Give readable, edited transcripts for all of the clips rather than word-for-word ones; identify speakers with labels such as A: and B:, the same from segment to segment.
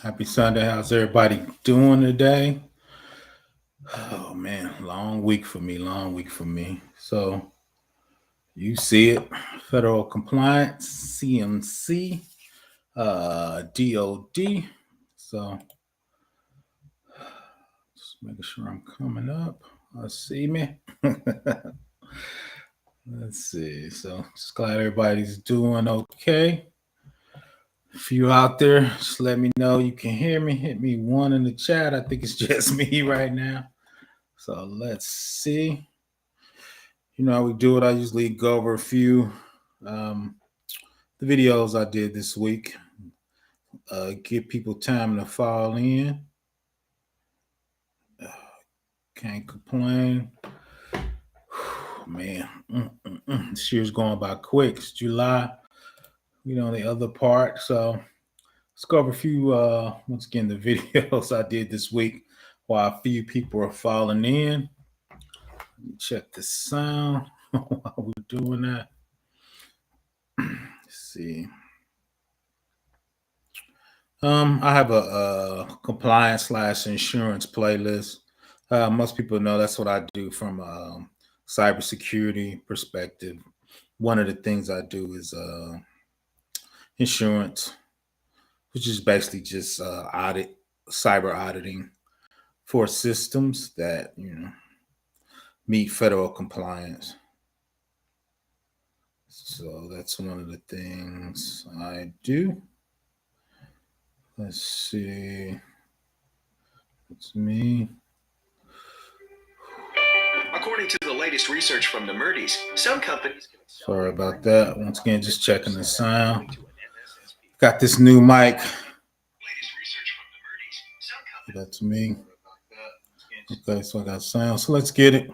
A: Happy Sunday. How's everybody doing today? Oh man, long week for me. Long week for me. So you see it, federal compliance, CMC, DOD. So just making sure I'm coming up. See me. Let's see. So just glad everybody's doing okay. If you out there, just let me know you can hear me. Hit me one in the chat. I think it's just me right now. So let's see. You know how we do it. I usually go over a few the videos I did this week. Give people time to fall in. Can't complain. Man, this year's going by quick. It's July. The other part. So let's go over a few, once again, the videos I did this week while a few people are falling in. Let me check the sound while we're doing that. Let's see. I have a compliance / insurance playlist. Most people know that's what I do from a cybersecurity perspective. One of the things I do is insurance, which is basically just cyber auditing for systems that meet federal compliance. So that's one of the things I do. Let's see. It's me.
B: According to the latest research from the Nerdies, some companies...
A: Sorry about that. Once again, just checking the sound. Got this new mic. That's me. Okay, so I got sound. So let's get it.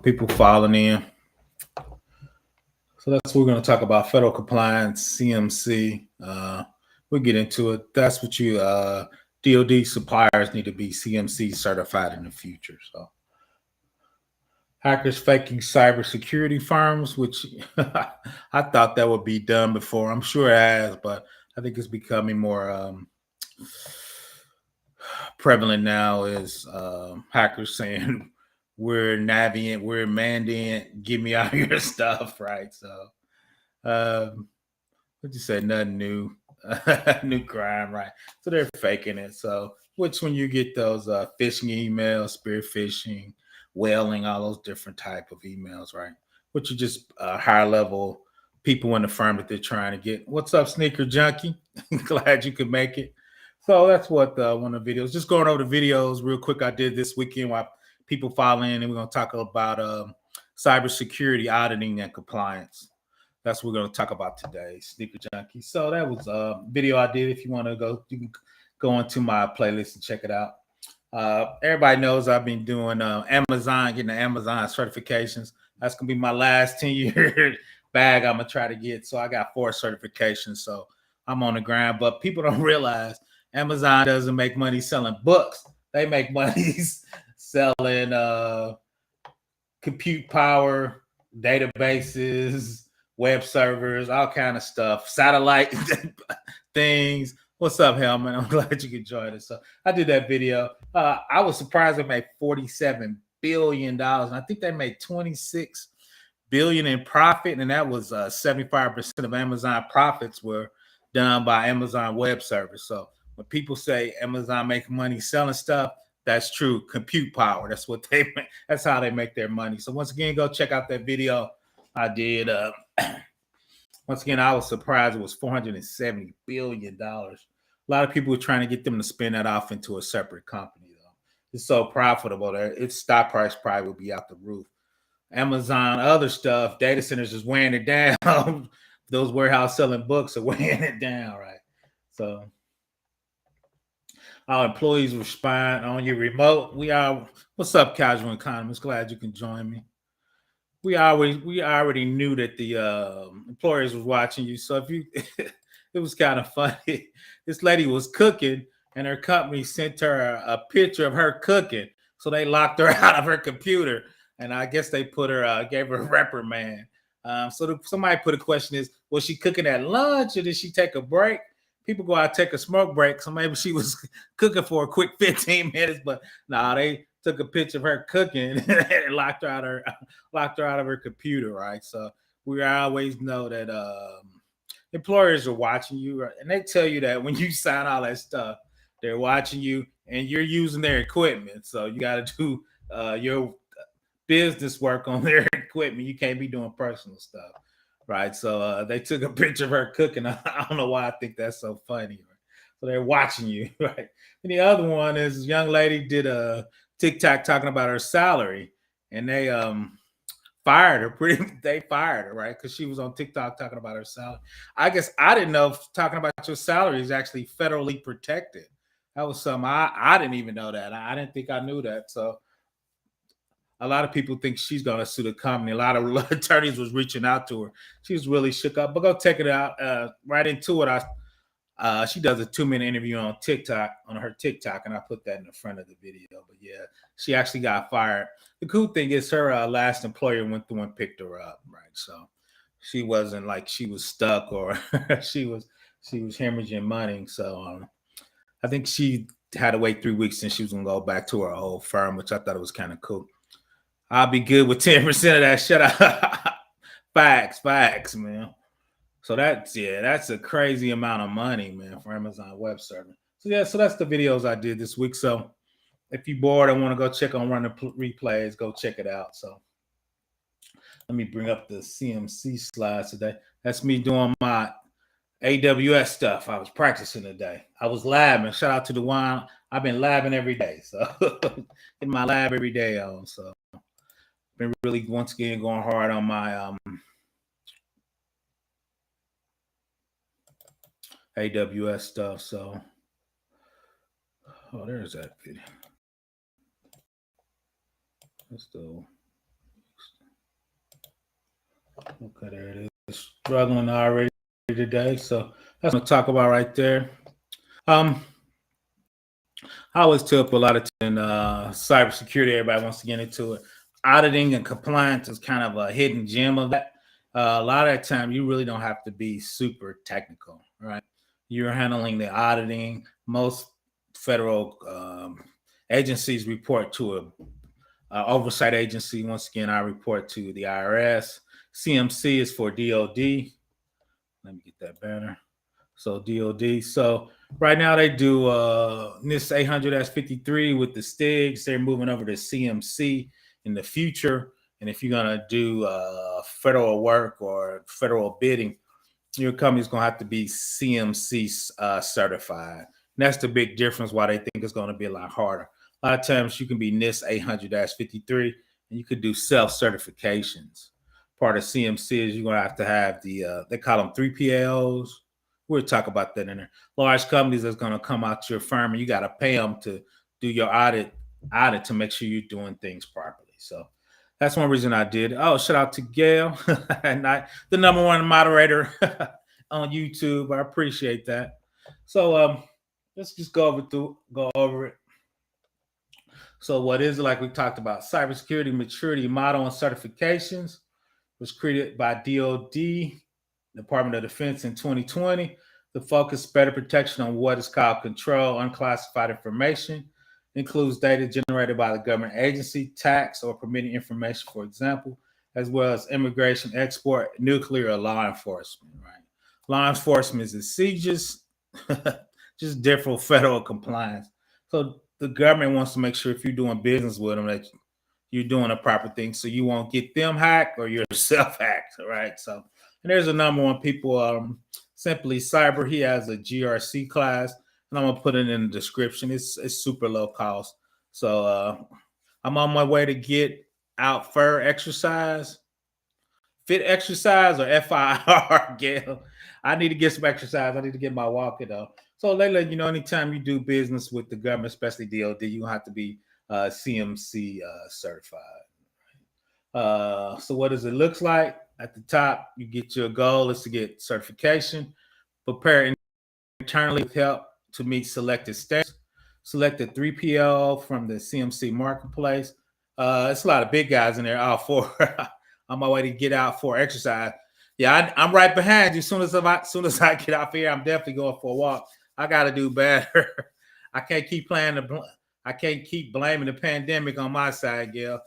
A: People filing in. So that's what we're going to talk about. Federal compliance, CMC. We'll get into it. That's what you DoD suppliers need to be CMC certified in the future. So hackers faking cybersecurity firms, which I thought that would be done before. I'm sure it has, but I think it's becoming more prevalent now. Is hackers saying we're Navient, we're Mandiant, give me all your stuff, right? So what you say? Nothing new. New crime, right? So they're faking it. So which when you get those phishing emails, spear phishing, whaling, all those different type of emails, right? Which are just higher level people in the firm that they're trying to get. What's up, Sneaker Junkie? Glad you could make it. So that's what one of the videos, just going over the videos real quick I did this weekend while people file in, and we're going to talk about cybersecurity auditing and compliance. That's what we're going to talk about today, Sneaker Junkie. So that was a video I did. If you want to go, you can go into my playlist and check it out. Everybody knows I've been doing Amazon, getting the Amazon certifications. That's going to be my last 10-year bag I'm going to try to get. So I got 4 certifications. So I'm on the grind. But people don't realize Amazon doesn't make money selling books. They make money selling compute power, databases, web servers, all kind of stuff, satellite things. What's up, Hellman? I'm glad you could join us. So I did that video. I was surprised they made $47 billion. I think they made $26 billion in profit, and that was 75% of Amazon profits were done by Amazon Web Service. So when people say Amazon make money selling stuff, that's true. Compute power. That's what they make. That's how they make their money. So once again, go check out that video I did. Once again, I was surprised it was $470 billion. A lot of people were trying to get them to spin that off into a separate company, though. It's so profitable there. Its stock price probably would be out the roof. Amazon, other stuff, data centers is weighing it down. Those warehouse selling books are weighing it down, right? So our employees were spying on your remote. What's up, casual economists? Glad you can join me. We already knew that the employers was watching you. So if you, it was kind of funny. This lady was cooking, and her company sent her a picture of her cooking. So they locked her out of her computer, and I guess they gave her a reprimand. Somebody put a question: was she cooking at lunch, or did she take a break? people go out take a smoke break. So maybe she was cooking for a quick 15 minutes, but nah, they took a picture of her cooking and locked her out of her computer, right? So we always know that employers are watching you, right? And they tell you that when you sign all that stuff, they're watching you and you're using their equipment. So you got to do your business work on their equipment. You can't be doing personal stuff, right? So they took a picture of her cooking. I don't know why I think that's so funny. Right? So they're watching you, right? And the other one is this young lady did a TikTok talking about her salary, and they fired her. They fired her, right? Because she was on TikTok talking about her salary. I guess I didn't know if talking about your salary is actually federally protected. That was something I didn't even know that. I didn't think I knew that. So a lot of people think she's going to sue the company. A lot of attorneys was reaching out to her. She was really shook up. But go check it out. Right into it, she does a 2-minute interview on TikTok, on her TikTok, and I put that in the front of the video. But yeah, she actually got fired. The cool thing is her last employer went through and picked her up, right? So she wasn't like she was stuck or she was hemorrhaging money. So I think she had to wait 3 weeks and she was gonna go back to her old firm, which I thought was kind of cool. I'll be good with 10% of that. Shut up. Facts, man. So that's a crazy amount of money, man, for Amazon Web Service. So yeah, so that's the videos I did this week. So if you're bored and want to go check on running replays, go check it out. So let me bring up the CMC slides today. That's me doing my AWS stuff. I was practicing today. I was labbing. Shout out to the one. I've been labbing every day. So in my lab every day on. So been really once again going hard on my AWS stuff. So there's that video. Let's go. Okay, there it is. Struggling already today. So that's what I'm talk about right there. I always tell people a lot of in cybersecurity, everybody wants to get into it. Auditing and compliance is kind of a hidden gem of that. A lot of that time, you really don't have to be super technical, right? You're handling the auditing. Most federal agencies report to a oversight agency. Once again, I report to the IRS. CMC is for DOD. Let me get that banner. So DOD. So right now they do NIST 800-53 with the STIGs. They're moving over to CMC in the future. And if you're going to do federal work or federal bidding, your company's going to have to be CMC certified. And that's the big difference why they think it's going to be a lot harder. A lot of times you can be NIST 800-53 and you could do self-certifications. Part of CMC is you're going to have the, they call them 3PLs. We'll talk about that in there. Large companies that's going to come out to your firm and you got to pay them to do your audit to make sure you're doing things properly. So that's one reason I did. Oh, shout out to Gail, and the number one moderator on YouTube. I appreciate that. So let's just go over it. So what is it? Like we talked about, cybersecurity maturity model and certifications was created by DoD, Department of Defense, in 2020 to focus better protection on what is called control unclassified information. Includes data generated by the government agency, tax, or permitting information, for example, as well as immigration, export, nuclear, or law enforcement, right? Law enforcement is CJIS, just different federal compliance. So the government wants to make sure if you're doing business with them that you're doing the proper thing so you won't get them hacked or yourself hacked, right? So, and there's a number one people, Simply Cyber, he has a GRC class, and I'm gonna put it in the description. It's super low cost. So I'm on my way to get out FIR exercise, fit exercise, or FIR, Gail. I need to get some exercise. I need to get my walking though. So they let you know anytime you do business with the government, especially DOD, you have to be CMC certified. So what does it look like? At the top, you get your goal is to get certification, prepare internally with help to meet selected standards, select a 3PL from the CMC marketplace. It's a lot of big guys in there. All four. On my way to get out for exercise. Yeah, I'm right behind you. Soon as I get off here, I'm definitely going for a walk. I got to do better. I can't keep I can't keep blaming the pandemic on my side, Gil.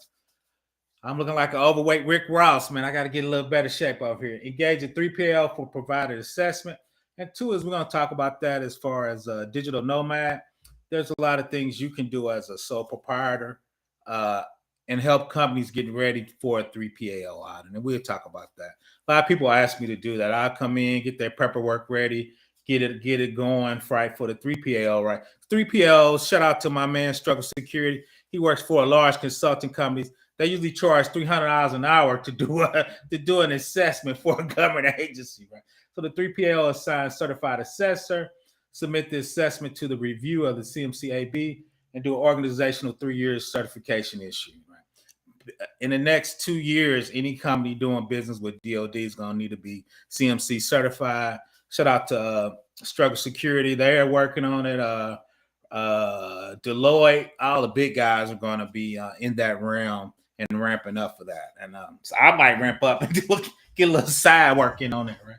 A: I'm looking like an overweight Rick Ross, man. I got to get a little better shape over here. Engage in 3PL for provided assessment. And two is we're going to talk about that as far as a digital nomad. There's a lot of things you can do as a sole proprietor uh, and help companies get ready for a 3PL audit. And we'll talk about that. A lot of people ask me to do that. I'll come in, get their paperwork ready, get it going right for the 3PL, right? 3PL, shout out to my man, Struggle Security. He works for a large consulting company. They usually charge $300 an hour to do an assessment for a government agency, right? So the 3PL assigns certified assessor, submit the assessment to the review of the CMC AB, and do an organizational 3 years certification issue. Right? In the next 2 years, any company doing business with DoD is going to need to be CMC certified. Shout out to Struggle Security; they're working on it. Deloitte, all the big guys are going to be in that realm and ramping up for that. And so I might ramp up and get a little side work in on it, right?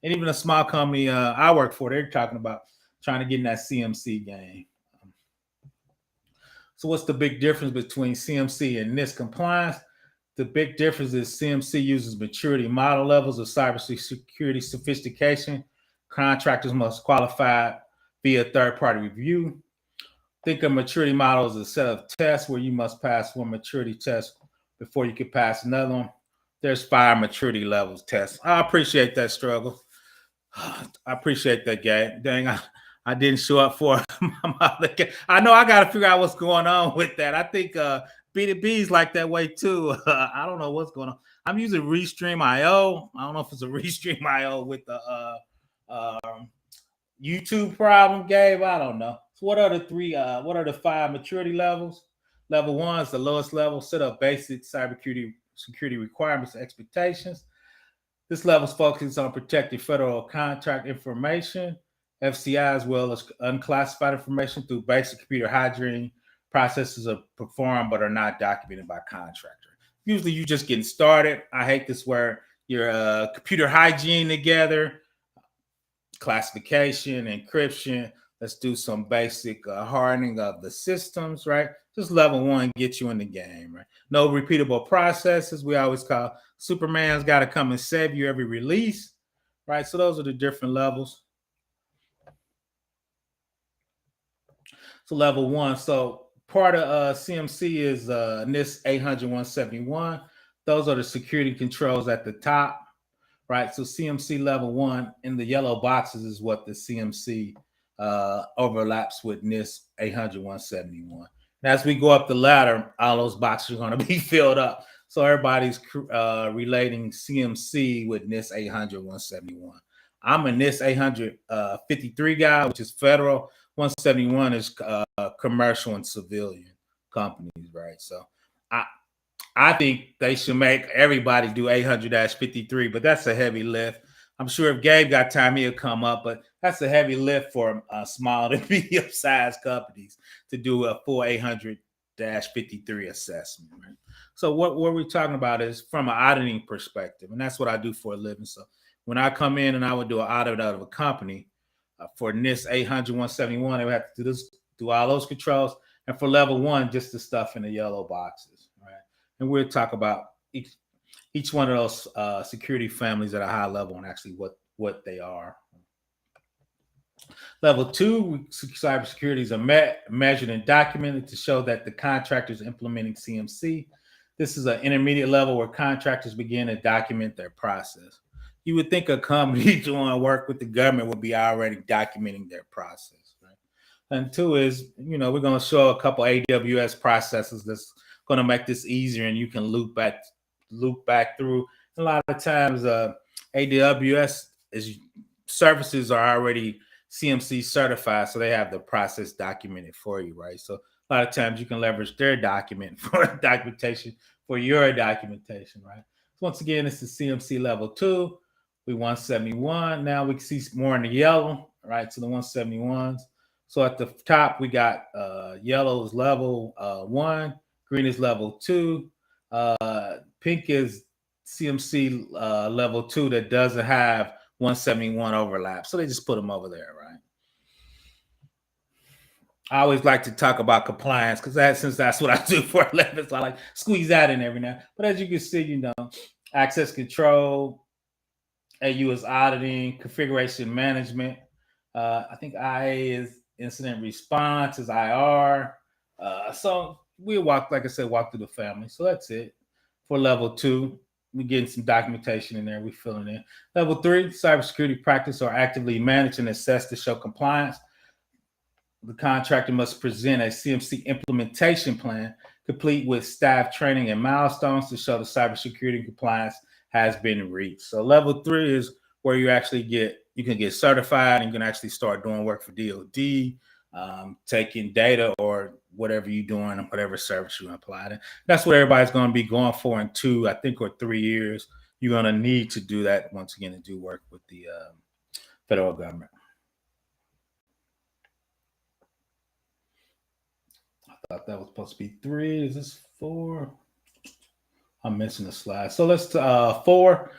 A: And even a small company I work for, they're talking about trying to get in that CMC game. So what's the big difference between CMC and NIST compliance? The big difference is CMC uses maturity model levels of cybersecurity sophistication. Contractors must qualify via third-party review. Think of maturity model as a set of tests where you must pass one maturity test before you can pass another one. There's 5 maturity levels tests. I appreciate that struggle. I appreciate that, Gabe. Dang, I didn't show up for my other game. I know I got to figure out what's going on with that. I think B2B's like that way too. I don't know what's going on. I'm using Restream.io. I don't know if it's a Restream.io with the YouTube problem, Gabe. I don't know. So what are the 5 maturity levels? Level 1 is the lowest level. Set up basic cybersecurity requirements and expectations. This level focuses on protecting federal contract information, FCI, as well as unclassified information through basic computer hygiene. Processes are performed but are not documented by contractor. Usually you just getting started. I hate this where your computer hygiene together, classification, encryption. Let's do some basic hardening of the systems, right? Just level 1 gets you in the game, right? No repeatable processes. We always call Superman's got to come and save you every release, right? So those are the different levels. So level 1. So part of CMC is NIST 800-171. Those are the security controls at the top, right? So CMC level 1 in the yellow boxes is what the CMC overlaps with NIST 800-171. As we go up the ladder, all those boxes are going to be filled up. So everybody's relating CMC with NIST 800-171. I'm a NIST 853 guy, which is federal. 171 is commercial and civilian companies, right? So I think they should make everybody do 800-53, but that's a heavy lift. I'm sure if Gabe got time, he'll come up, but that's a heavy lift for small to medium-sized companies to do a full 800-53 assessment. Right? So what we're talking about is from an auditing perspective, and that's what I do for a living. So when I come in and I would do an audit out of a company for NIST 800-171, they would have to do all those controls, and for level 1, just the stuff in the yellow boxes, right? And we'll talk about each one of those security families at a high level and actually what they are. Level 2, cybersecurity is measured and documented to show that the contractor is implementing CMC. This is an intermediate level where contractors begin to document their process. You would think a company doing work with the government would be already documenting their process, right? And 2 is, we're going to show a couple AWS processes that's going to make this easier, and you can loop back through. A lot of times AWS services are already CMC certified, so they have the process documented for you, right? So a lot of times you can leverage their document for documentation for your documentation, right? So once again, this is CMC level 2. We 171. Now we can see more in the yellow, right? So the 171s. So at the top, we got yellow is level 1, green is level 2, pink is CMC level 2 that doesn't have 171 overlap. So they just put them over there, right? I always like to talk about compliance because since that's what I do for a living, so I like squeeze that in every now. But as you can see, access control, AU is auditing, configuration management. I think IA is incident response, is IR. So we walk, like I said, walk through the family. So that's it for level 2. We're getting some documentation in there. We're filling in. Level 3, cybersecurity practice are actively managed and assessed to show compliance. The contractor must present a CMC implementation plan complete with staff training and milestones to show the cybersecurity compliance has been reached. So level 3 is where you can get certified and you can actually start doing work for DoD, taking data or whatever you're doing and whatever service you apply. That's what everybody's going to be going for in 2, I think, or 3 years. You're going to need to do that once again to do work with the federal government. I thought that was supposed to be 3. Is this 4? I'm missing a slide. So let's 4.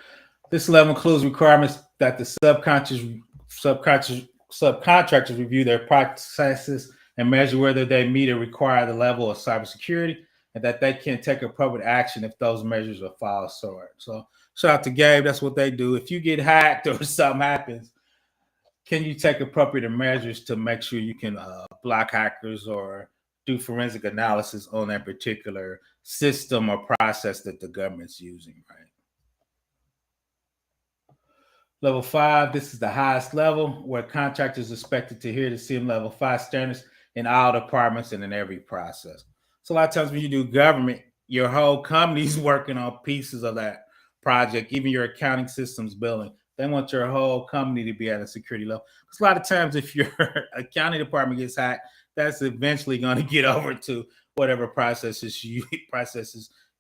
A: This level includes requirements that the subcontractors review their processes and measure whether they meet or require the level of cybersecurity, and that they can take appropriate action if those measures are followed. So shout out to Gabe. That's what they do. If you get hacked or something happens, can you take appropriate measures to make sure you can block hackers or do forensic analysis on that particular system or process that the government's using, right? Level 5, this is the highest level where contractors are expected to adhere to CM level 5 standards in all departments and in every process. So a lot of times when you do government, your whole company's working on pieces of that project, even your accounting systems billing. They want your whole company to be at a security level. Because a lot of times if your accounting department gets hacked, that's eventually going to get over to whatever processes you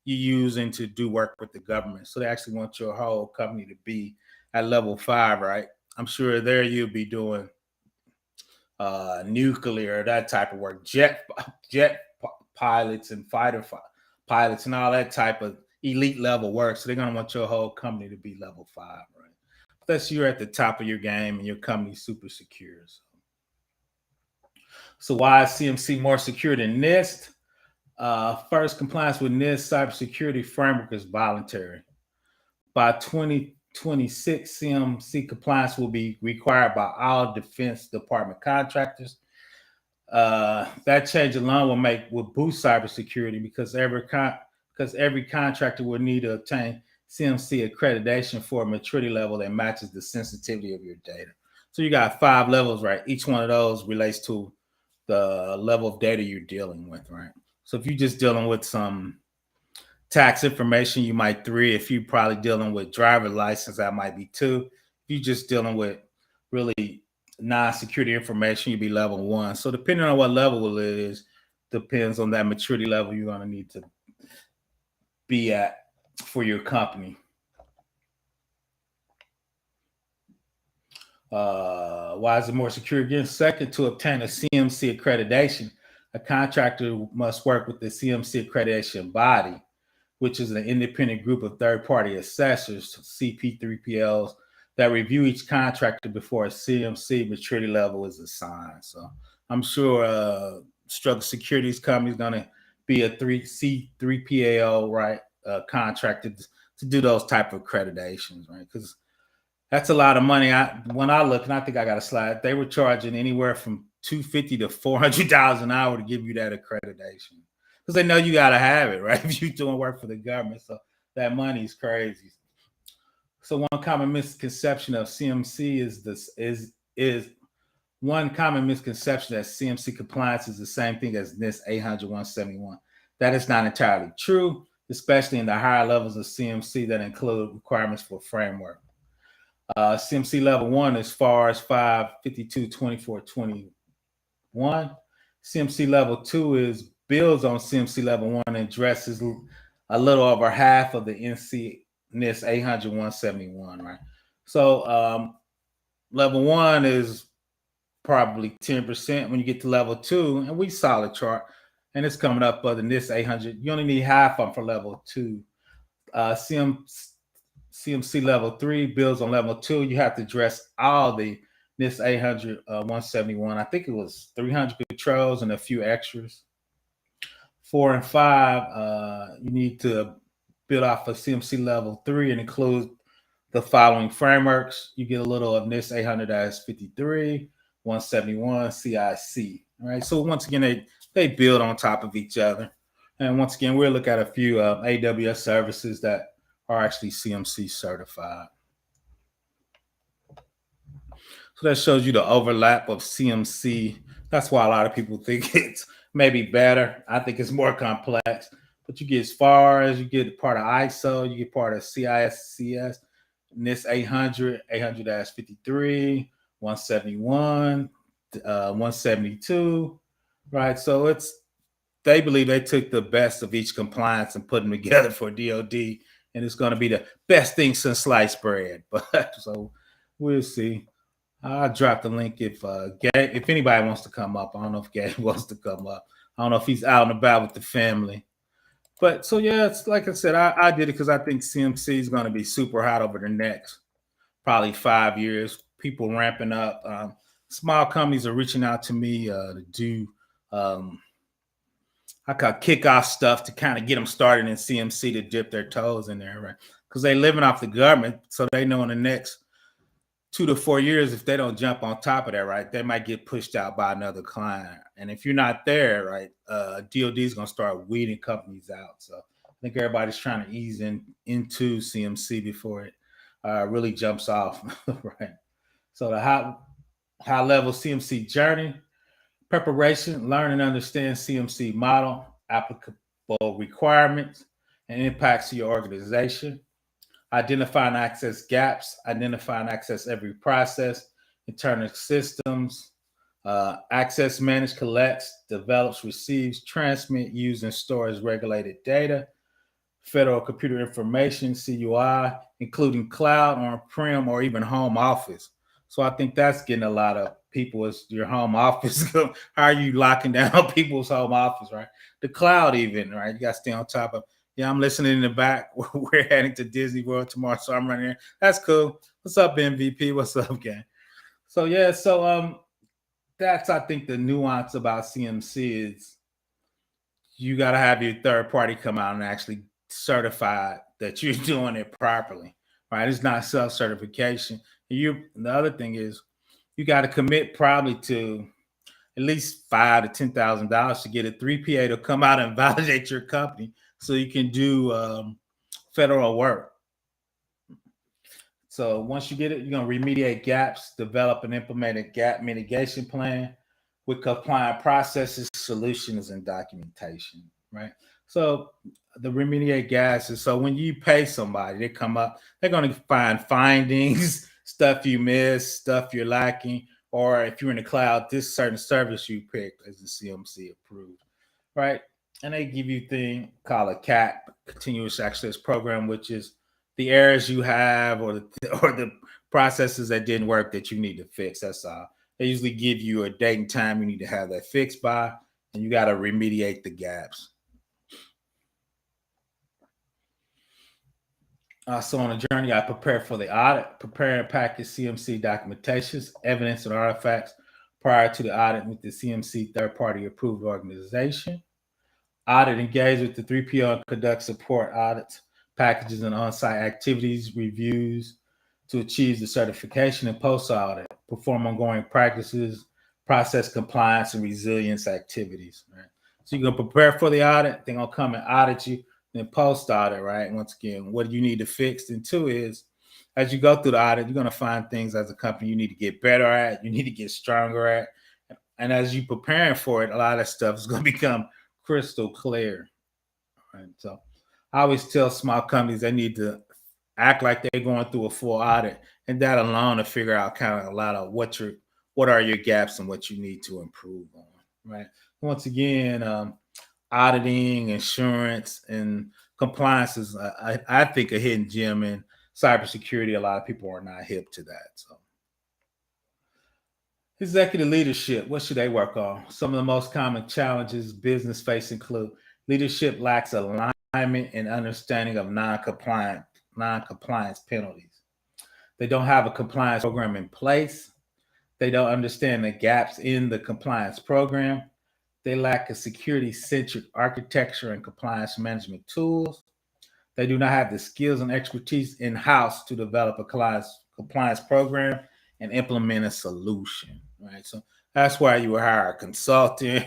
A: using to do work with the government. So they actually want your whole company to be at level 5, right? I'm sure there you'll be doing nuclear, that type of work, jet pilots and fighter pilots and all that type of elite level work. So they're going to want your whole company to be level 5, right? Unless you're at the top of your game and your company's super secure. So why is CMC more secure than NIST? First, compliance with NIST cybersecurity framework is voluntary. By 2026, CMC compliance will be required by all Defense Department contractors. That change alone will boost cybersecurity because every contractor will need to obtain CMC accreditation for a maturity level that matches the sensitivity of your data. So you got 5 levels, right? Each one of those relates to the level of data you're dealing with, right? So if you're just dealing with some tax information, you might 3. If you're probably dealing with driver license, that might be 2. If you're just dealing with really non-security information, you'd be level 1. So depending on what level it is, depends on that maturity level you're going to need to be at for your company. Why is it more secure? Again, second, to obtain a CMC accreditation, a contractor must work with the CMC accreditation body, which is an independent group of third-party assessors, CP3PLs, that review each contractor before a CMC maturity level is assigned. So I'm sure Struggle Securities company is going to be a C3PAO, right, contracted to do those type of accreditations, right? Because that's a lot of money. When I look, and I think I got a slide, they were charging anywhere from $250 to $400 an hour to give you that accreditation. Because they know you got to have it, right? If you're doing work for the government. So that money is crazy. So one common misconception of CMC is one common misconception that CMC compliance is the same thing as NIST 800-171. That is not entirely true, especially in the higher levels of CMC that include requirements for framework. CMC level 1 is FAR 552-2421. CMC level 2 is builds on CMC level 1 and addresses a little over half of the NIST 800-171, right? So level 1 is probably 10%. When you get to level 2, and we saw the chart, and it's coming up for the NIST 800. You only need half of them for level 2. CMC level 3 builds on level 2. You have to address all the NIST 800, 171. I think it was 300 controls and a few extras. 4 and 5, you need to build off of CMC level 3 and include the following frameworks. You get a little of NIST 800-53, 171, CIC. All right. So once again, they build on top of each other. And once again, we'll look at a few AWS services that are actually CMC certified. So that shows you the overlap of CMC. That's why a lot of people think it's maybe better. I think it's more complex, but you get as far as you get part of ISO, you get part of CISCS, NIST 800, 800-53, 171, 172, right? So they believe they took the best of each compliance and put them together for DoD, and it's going to be the best thing since sliced bread. But so we'll see. I'll drop the link if anybody wants to come up. I don't know if Gabe wants to come up. I don't know if he's out and about with the family. But so yeah, it's like I said, I did it because I think CMC is going to be super hot over the next probably 5 years. People ramping up. Small companies are reaching out to me to do I call kickoff stuff to kind of get them started in CMC to dip their toes in there, right? Because they're living off the government, so they know in the next 2 to 4 years, if they don't jump on top of that, right, they might get pushed out by another client. And if you're not there, right, DoD is going to start weeding companies out. So I think everybody's trying to ease into CMC before it really jumps off, right? So the high level CMC journey preparation, learn and understand CMC model, applicable requirements, and impacts to your organization. Identify and access gaps, identify and access every process, internal systems, access, manage, collects, develops, receives, transmit, use, and stores regulated data, federal computer information, CUI, including cloud, on-prem, or even home office. So I think that's getting a lot of people as your home office. How are you locking down people's home office, right? The cloud even, right? You got to stay on top of. Yeah, I'm listening in the back. We're heading to Disney World tomorrow, so I'm running here. That's cool. What's up, MVP? What's up, gang? So yeah, that's I think the nuance about CMC is you got to have your third party come out and actually certify that you're doing it properly, right? It's not self-certification. The other thing is you got to commit probably to at least $5,000 to $10,000 to get a 3PA to come out and validate your company so you can do federal work. So once you get it, you're going to remediate gaps, develop and implement a gap mitigation plan with compliant processes, solutions, and documentation, right? So the remediate gaps is so when you pay somebody, they come up, they're going to find findings, stuff you missed, stuff you're lacking, or if you're in the cloud, this certain service you picked as a CMC approved, right? And they give you thing called a CAP, continuous access program, which is the errors you have or the processes that didn't work that you need to fix. That's all. They usually give you a date and time you need to have that fixed by, and you got to remediate the gaps. So on the journey, I prepared for the audit, prepare and package CMC documentations, evidence, and artifacts prior to the audit with the CMC third-party approved organization. Audit, engage with the 3PO and conduct support audits, packages, and on-site activities, reviews to achieve the certification and post-audit. Perform ongoing practices, process compliance, and resilience activities. Right? So you're going to prepare for the audit. They're going to come and audit you. Then post-audit, right? Once again, what do you need to fix? And two is, as you go through the audit, you're going to find things as a company you need to get better at, you need to get stronger at. And as you're preparing for it, a lot of stuff is going to become crystal clear. Right? So I always tell small companies they need to act like they're going through a full audit, and that alone to figure out kind of a lot of what are your gaps and what you need to improve on, right? Once again, auditing, insurance, and compliance is, I think, a hidden gem in cybersecurity. A lot of people are not hip to that. So, executive leadership, what should they work on? Some of the most common challenges business face include leadership lacks alignment and understanding of non-compliant non-compliance penalties. They don't have a compliance program in place. They don't understand the gaps in the compliance program. They lack a security-centric architecture and compliance management tools. They do not have the skills and expertise in-house to develop a compliance program and implement a solution, right? So that's why you would hire a consultant.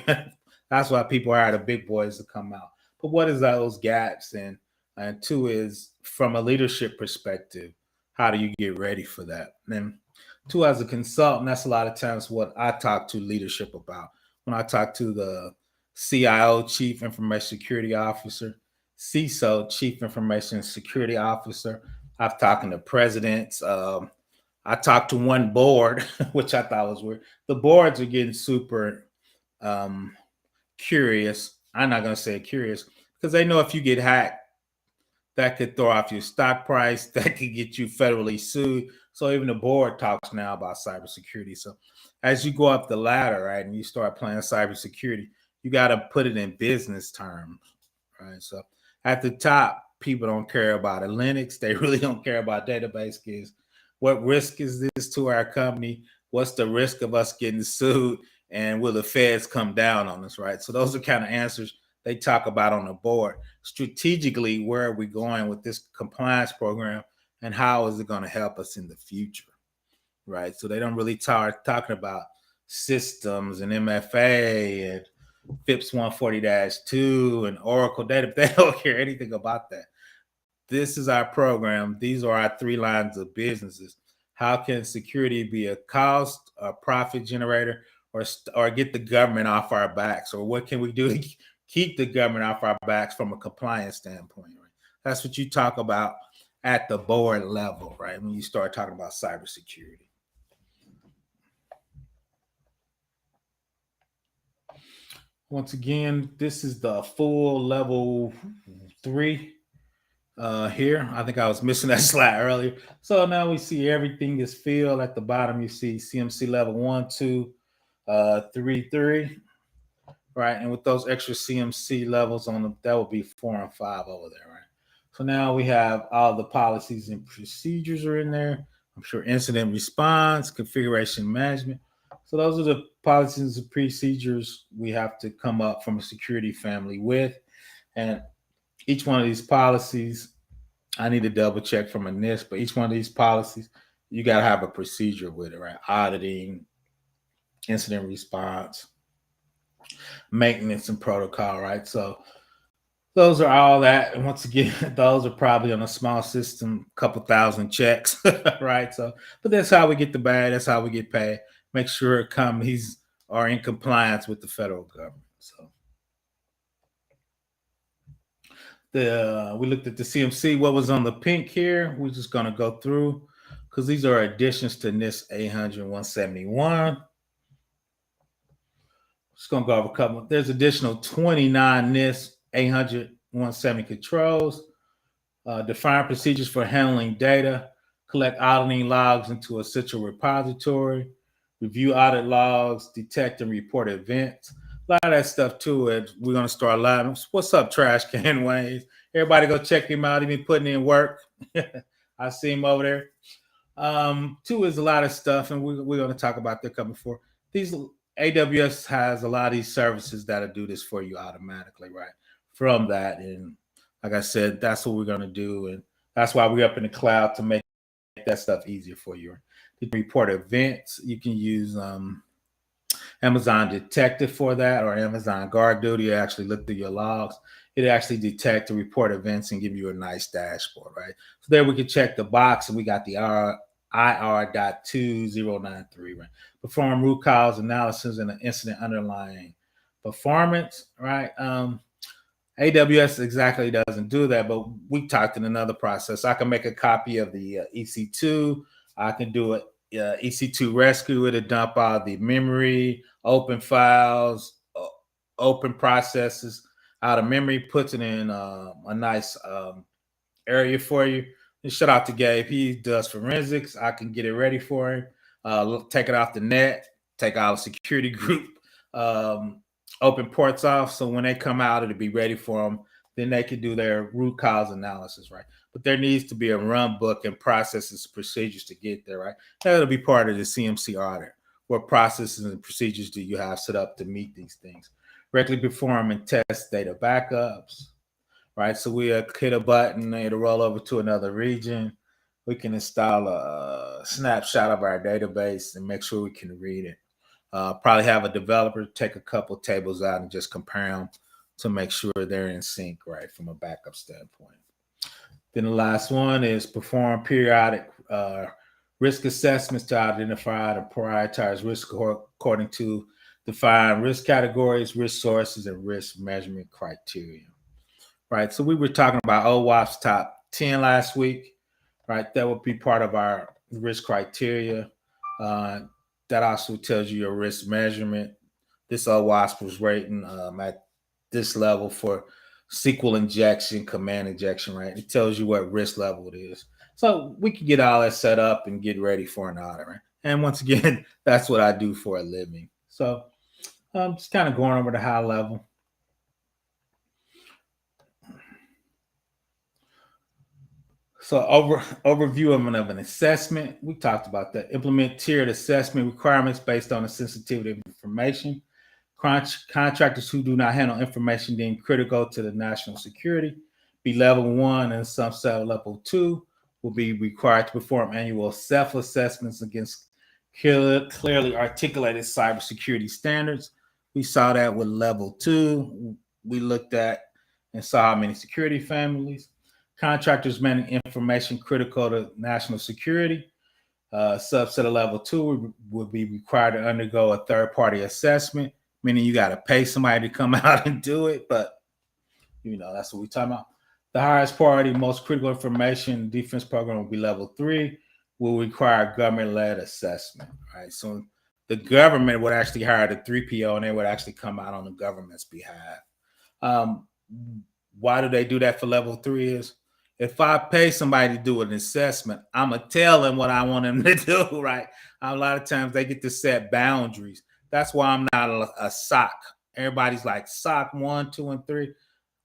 A: That's why people hire the big boys to come out. But what is those gaps? And two is from a leadership perspective, how do you get ready for that? And two, as a consultant, that's a lot of times what I talk to leadership about. When I talk to the CIO, Chief Information Security Officer, CISO, Chief Information Security Officer, I've talked to presidents. I talked to one board, which I thought was weird. The boards are getting super curious. I'm not going to say curious because they know if you get hacked, that could throw off your stock price. That could get you federally sued. So even the board talks now about cybersecurity. So as you go up the ladder, right, and you start playing cybersecurity, you got to put it in business terms, right? So at the top, people don't care about a Linux. They really don't care about database keys. What risk is this to our company? What's the risk of us getting sued? And will the feds come down on us, right? So those are kind of answers they talk about on the board. Strategically, where are we going with this compliance program and how is it going to help us in the future, right? So they don't really start talking about systems and MFA and FIPS 140-2 and Oracle data. They don't care anything about that. This is our program. These are our 3 lines of businesses. How can security be a cost, a profit generator, or get the government off our backs? Or what can we do to keep the government off our backs from a compliance standpoint, right? That's what you talk about at the board level, right? When you start talking about cybersecurity. Once again, this is the full level 3 here. I think I was missing that slide earlier. So now we see everything is filled. At the bottom, you see CMC level 1, 2, 3, 3. Right, and with those extra CMC levels on them, that would be 4 and 5 over there, right? So now we have all the policies and procedures are in there. I'm sure incident response, configuration management. So those are the policies and procedures we have to come up from a security family with. And each one of these policies, I need to double check from a NIST, but each one of these policies, you got to have a procedure with it, right? Auditing, incident response, maintenance and protocol, right? So those are all that. And once again, those are probably on a small system, couple thousand checks, right? So, but that's how we get the bag. That's how we get paid. Make sure companies are in compliance with the federal government. So we looked at the CMC. What was on the pink here? We're just going to go through because these are additions to NIST 800 171. Just going to go over a couple. There's additional 29 NIST 800 170 controls. Define procedures for handling data. Collect auditing logs into a central repository. Review audit logs. Detect and report events. A lot of that stuff too. We're going to start live. What's up, Trash Can Wayne? Everybody go check him out. He's been putting in work. I see him over there. 2 is a lot of stuff, and we're going to talk about that coming forward. These AWS has a lot of these services that'll do this for you automatically, right? From that. And like I said, that's what we're going to do. And that's why we're up in the cloud to make that stuff easier for you. You can report events. You can use Amazon Detective for that, or Amazon Guard Duty. It actually look through your logs. It actually detect and report events and give you a nice dashboard, right? So there we can check the box, and we got the IR.2093, right? Perform root cause analysis and an incident underlying performance, right? AWS exactly doesn't do that, but we talked in another process. I can make a copy of the EC2. I can do it EC2 rescue, it'll dump out the memory, open files, open processes out of memory, puts it in a nice area for you. And shout out to Gabe. He does forensics. I can get it ready for him. Take it off the net, take out a security group, open ports off. So when they come out, it'll be ready for them then they can do their root cause analysis, right? But there needs to be a run book and processes, procedures to get there, right? That'll be part of the CMC audit. What processes and procedures do you have set up to meet these things? Regularly perform and test data backups, right? So we hit a button, it'll roll over to another region. We can install a snapshot of our database and make sure we can read it. Probably have a developer take a couple tables out and just compare them to make sure they're in sync, right, from a backup standpoint. Then the last one is perform periodic risk assessments to identify and prioritize risk according to defined risk categories, risk sources, and risk measurement criteria. Right. So we were talking about OWASP top 10 last week, right? That would be part of our risk criteria. That also tells you your risk measurement. This OWASP was rating at this level for SQL injection, command injection, right? It tells you what risk level it is. So we can get all that set up and get ready for an audit, right? And once again, that's what I do for a living. So I'm just kind of going over the high level. So overview of an assessment. We talked about that. Implement tiered assessment requirements based on the sensitivity of information. Contractors who do not handle information deemed critical to the national security be level 1, and some level 2 will be required to perform annual self-assessments against clearly articulated cybersecurity standards. We saw that with level 2. We looked at and saw how many security families. Contractors managing information critical to national security. Subset of level 2 would be required to undergo a third-party assessment, meaning you got to pay somebody to come out and do it. But, that's what we're talking about. The highest priority, most critical information defense program will be level 3, will require government-led assessment, right? So the government would actually hire the 3PO, and they would actually come out on the government's behalf. Why do they do that for level 3 is, if I pay somebody to do an assessment, I'm going to tell them what I want them to do, right? A lot of times they get to set boundaries. That's why I'm not a SOC. Everybody's like SOC 1, 2, and 3.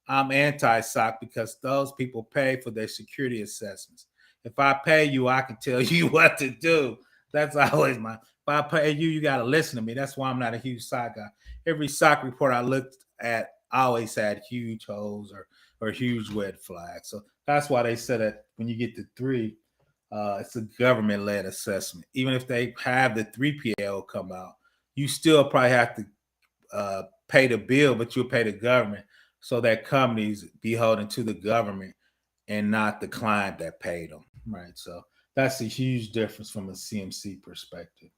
A: I'm anti-SOC because those people pay for their security assessments. If I pay you, I can tell you what to do. That's always if I pay you, you got to listen to me. That's why I'm not a huge SOC guy. Every SOC report I looked at always had huge holes or huge red flags. So that's why they said that when you get to 3, it's a government-led assessment. Even if they have the 3PL come out, you still probably have to pay the bill, but you'll pay the government so that companies be holding to the government and not the client that paid them, right? So that's a huge difference from a CMC perspective.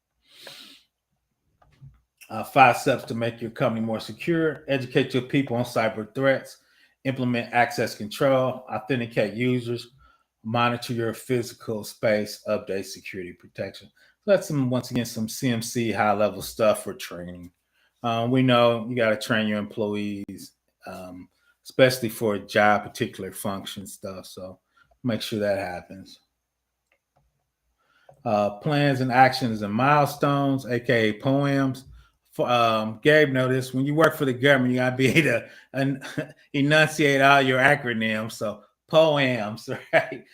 A: 5 steps to make your company more secure. Educate your people on cyber threats. Implement access control. Authenticate users. Monitor your physical space. Update security protection. So that's once again some CMC high-level stuff for training. We know you got to train your employees, especially for job particular function stuff. So make sure that happens. Plans and actions and milestones, aka poems. Gabe noticed when you work for the government, you gotta be able to enunciate all your acronyms. So poems, right?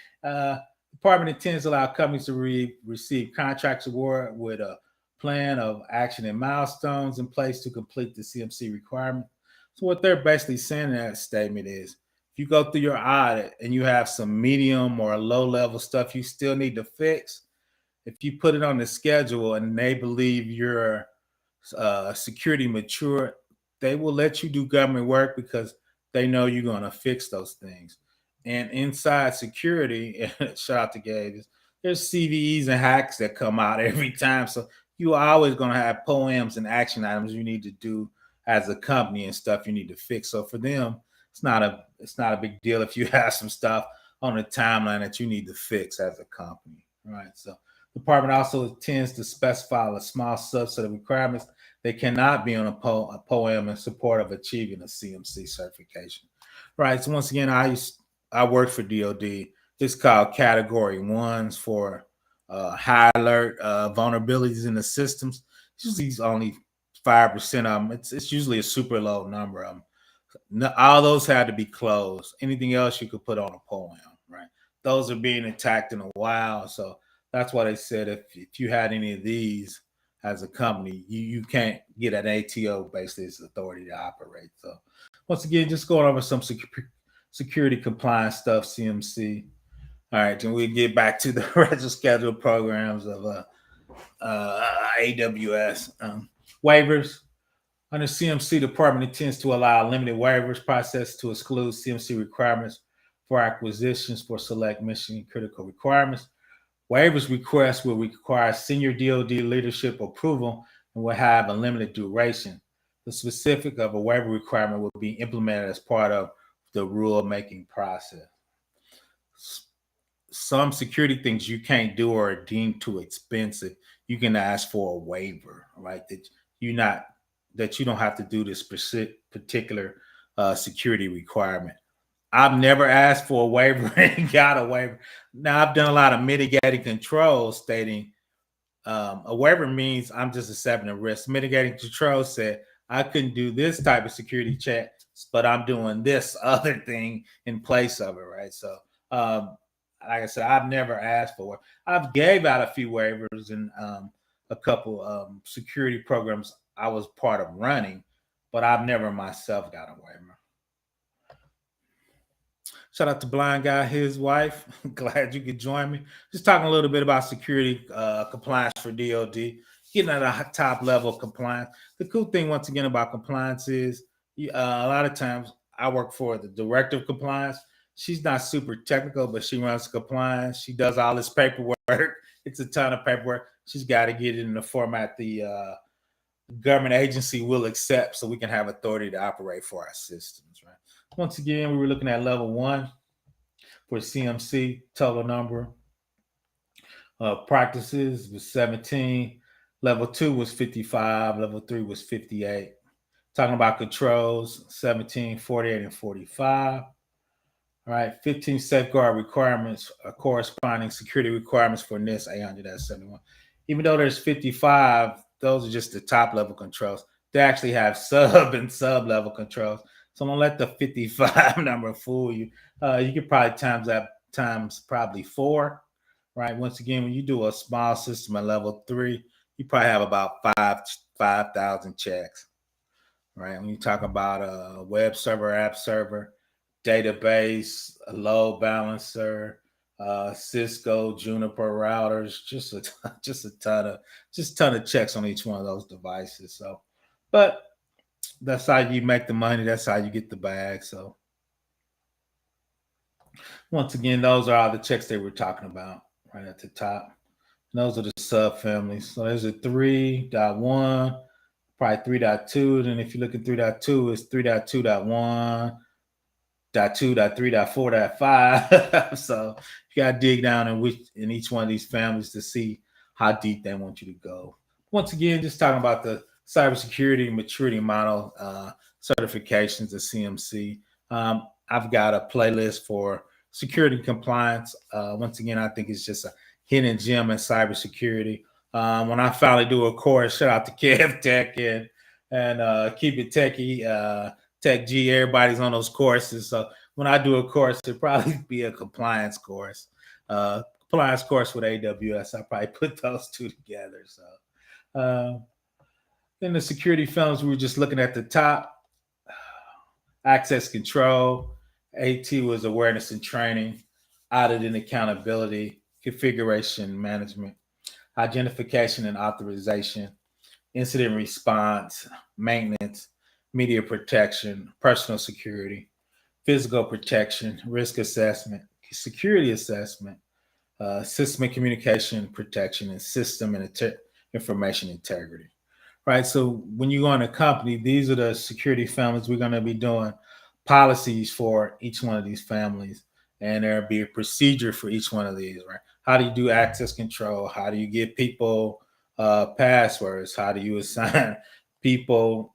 A: Department intends to allow companies to receive contracts award with a plan of action and milestones in place to complete the CMC requirement. So what they're basically saying in that statement is, if you go through your audit and you have some medium or low level stuff you still need to fix, if you put it on the schedule and they believe you're security mature, they will let you do government work because they know you're going to fix those things. And inside security, shout out to Gabe, there's CVEs and hacks that come out every time. So you're always going to have poems and action items you need to do as a company and stuff you need to fix. So for them, it's not a big deal if you have some stuff on the timeline that you need to fix as a company, right? So the department also tends to specify a small subset of requirements that cannot be on a poem in support of achieving a CMC certification, right? So once again, I work for DoD. It's called Category 1s for high alert vulnerabilities in the systems. Usually only 5% of them. It's usually a super low number of them. No, all those had to be closed. Anything else you could put on a poem, right? Those are being attacked in a while. So that's why they said if you had any of these as a company, you can't get an ATO basically as authority to operate. So once again, just going over some security compliance stuff, CMC. All right, then we get back to the regular scheduled programs of AWS waivers. Under CMC, department intends to allow limited waivers process to exclude CMC requirements for acquisitions for select mission critical requirements. Waivers requests will require senior DoD leadership approval and will have a limited duration. The specific of a waiver requirement will be implemented as part of the rule-making process. Some security things you can't do or are deemed too expensive. You can ask for a waiver, right? That you don't have to do this particular security requirement. I've never asked for a waiver and got a waiver. Now, I've done a lot of mitigating controls stating a waiver means I'm just accepting a risk. Mitigating control said I couldn't do this type of security check, but I'm doing this other thing in place of it, right? So, like I said, I've never asked for it. I've gave out a few waivers in a couple security programs I was part of running, but I've never myself got a waiver. Shout out to Blind Guy, his wife. Glad you could join me. Just talking a little bit about security compliance for DoD, getting at a top level of compliance. The cool thing, once again, about compliance is a lot of times I work for the director of compliance. She's not super technical, but she runs compliance. She does all this paperwork. It's a ton of paperwork. She's got to get it in the format the government agency will accept so we can have authority to operate for our systems, right? Once again, we were looking at level 1 for CMC, total number of practices was 17. Level 2 was 55. Level 3 was 58. Talking about controls, 17, 48, and 45. All right, 15 safeguard requirements, corresponding security requirements for NIST 800-71. Even though there's 55, those are just the top level controls. They actually have sub and sub level controls. So don't let the 55 number fool you. You could probably times that times probably 4, right? Once again, when you do a small system at level 3, you probably have about 5,000 checks, right? When you talk about a web server, app server, database, a load balancer, Cisco, Juniper routers, just a ton of checks on each one of those devices. So, but that's how you make the money. That's how you get the bag. So, once again, those are all the checks they were talking about right at the top. And those are the sub families. So there's a 3.1, probably 3.2. Then if you look at 3.2, it's 3.2.1. .2, .3, .4, .5. So you got to dig down in each one of these families to see how deep they want you to go. Once again, just talking about the cybersecurity maturity model certifications of CMC. I've got a playlist for security compliance. Once again, I think it's just a hidden gem in cybersecurity. When I finally do a course, shout out to Kev Tech and Keep It Techie. Tech G, everybody's on those courses. So when I do a course, it'll probably be a compliance course. Compliance course with AWS. I probably put those two together. So in the security films, we were just looking at the top. Access control. AT was awareness and training, audit and accountability, configuration management, identification and authorization, incident response, maintenance, media protection, personal security, physical protection, risk assessment, security assessment, system and communication protection, and system and information integrity. Right. So when you go in a company, these are the security families. We're going to be doing policies for each one of these families, and there'll be a procedure for each one of these. Right. How do you do access control? How do you give people passwords? How do you assign people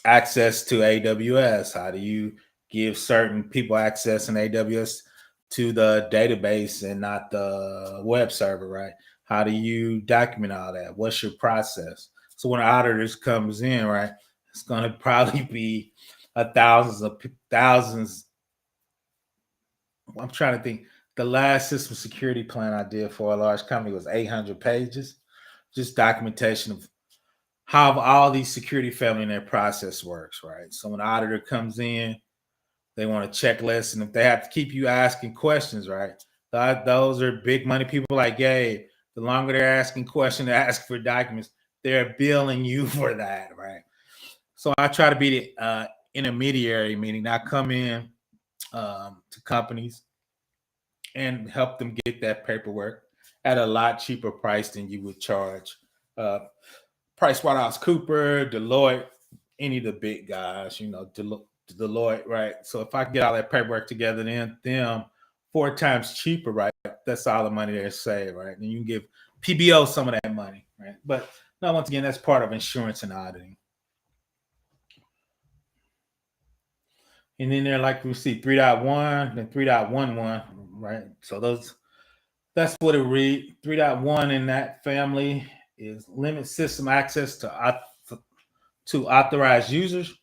A: access to AWS? How do you give certain people access in AWS to the database and not the web server, right? How do you document all that? What's your process? So when auditors comes in, right, it's going to probably be thousands. I'm trying to think. The last system security plan I did for a large company was 800 pages, just documentation of how all these security family and their process works, right? So when an auditor comes in, they want a checklist, and if they have to keep you asking questions, right? Those are big money people like Gabe. The longer they're asking questions, they ask for documents, they're billing you for that, right? So I try to be the intermediary, meaning I come in to companies and help them get that paperwork at a lot cheaper price than you would charge PricewaterhouseCoopers, Deloitte, any of the big guys, Deloitte, right? So if I can get all that paperwork together, then them 4 times cheaper, right? That's all the money they're saved, right? And you can give PBO some of that money, right? But now, once again, that's part of insurance and auditing. And then there, like we see 3.1 and 3.11, right? So that's what it read. 3.1 in that family is limit system access to authorized users,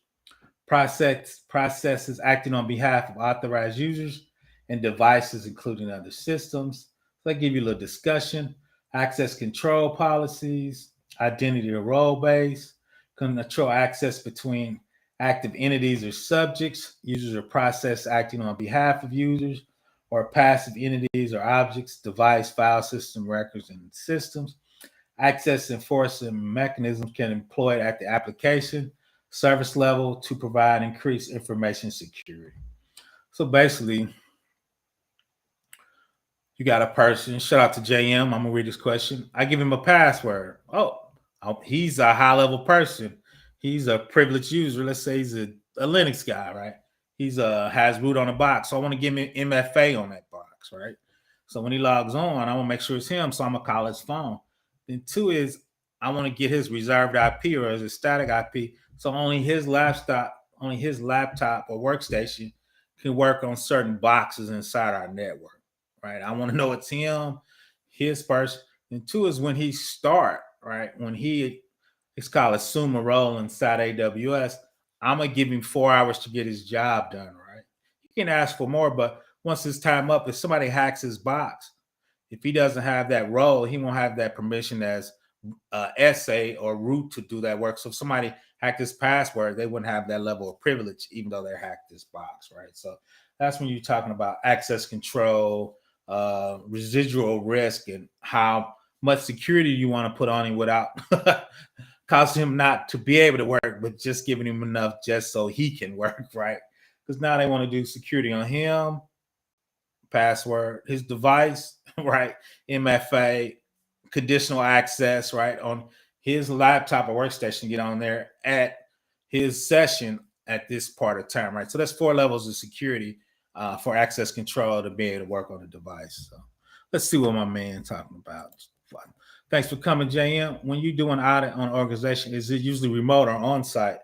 A: processes acting on behalf of authorized users and devices, including other systems. So they give you a little discussion. Access control policies, identity or role base, control access between active entities or subjects, users or process acting on behalf of users, or passive entities or objects, device, file system, records, and systems. Access enforcement mechanisms can be employed at the application service level to provide increased information security. So basically, you got a person, shout out to JM. I'm gonna read this question. I give him a password. Oh, he's a high level person. He's a privileged user. Let's say he's a Linux guy, right? He's has root on the box. So I want to give him MFA on that box, right? So when he logs on, I want to make sure it's him. So I'm gonna call his phone. Then 2 is I want to get his reserved IP or his static IP. So only his laptop or workstation can work on certain boxes inside our network, right? I want to know it's him, his person. And 2 is when he start, right? When it's called assume a role inside AWS, I'm gonna give him 4 hours to get his job done, right? He can ask for more, but once his time up, if somebody hacks his box, if he doesn't have that role, he won't have that permission as SA or root to do that work. So if somebody hacked his password, they wouldn't have that level of privilege, even though they hacked this box, right? So that's when you're talking about access control, residual risk, and how much security you want to put on him without causing him not to be able to work, but just giving him enough just so he can work, right? Because now they want to do security on him, password, his device, right? MFA, conditional access, right? On his laptop or workstation, get on there at his session at this part of time, right? So that's 4 levels of security for access control to be able to work on the device. So let's see what my man talking about. Thanks for coming, JM. When you do an audit on an organization, is it usually remote or on-site?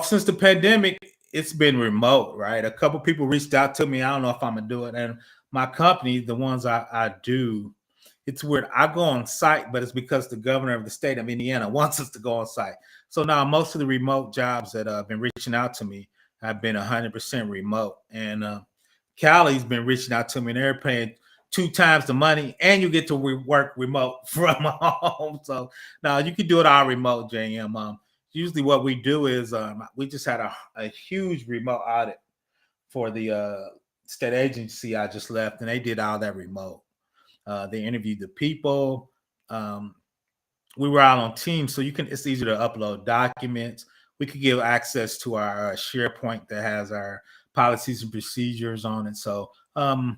A: Since the pandemic, it's been remote, right? A couple people reached out to me. I don't know if I'm gonna do it. And my company, the ones I do, it's weird. I go on site, but it's because the governor of the state of Indiana wants us to go on site. So now most of the remote jobs that have been reaching out to me have been 100% remote. And Cali's been reaching out to me, and they're paying 2 times the money, and you get to work remote from home. So now you can do it all remote, JM. Usually what we do is we just had a huge remote audit for the state agency I just left, and they did all that remote. They interviewed the people. We were out on Teams, so it's easy to upload documents. We could give access to our SharePoint that has our policies and procedures on it. So long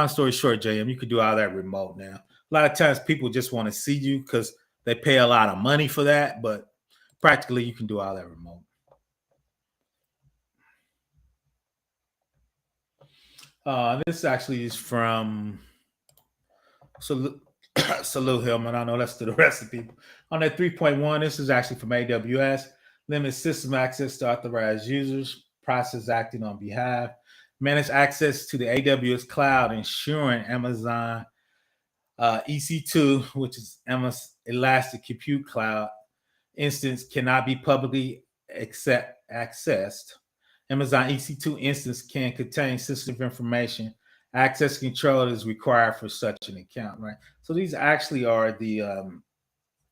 A: story short, JM, you could do all that remote now. A lot of times people just want to see you because they pay a lot of money for that, but practically you can do all that remote. This actually is from Salute Hillman. I know that's to the rest of the people. On that 3.1, this is actually from AWS. Limit system access to authorized users, process acting on behalf, manage access to the AWS cloud, ensuring Amazon EC2, which is Amazon Elastic Compute Cloud instance, cannot be publicly accessed. Amazon EC2 instance can contain sensitive information. Access control is required for such an account, right? So these actually are the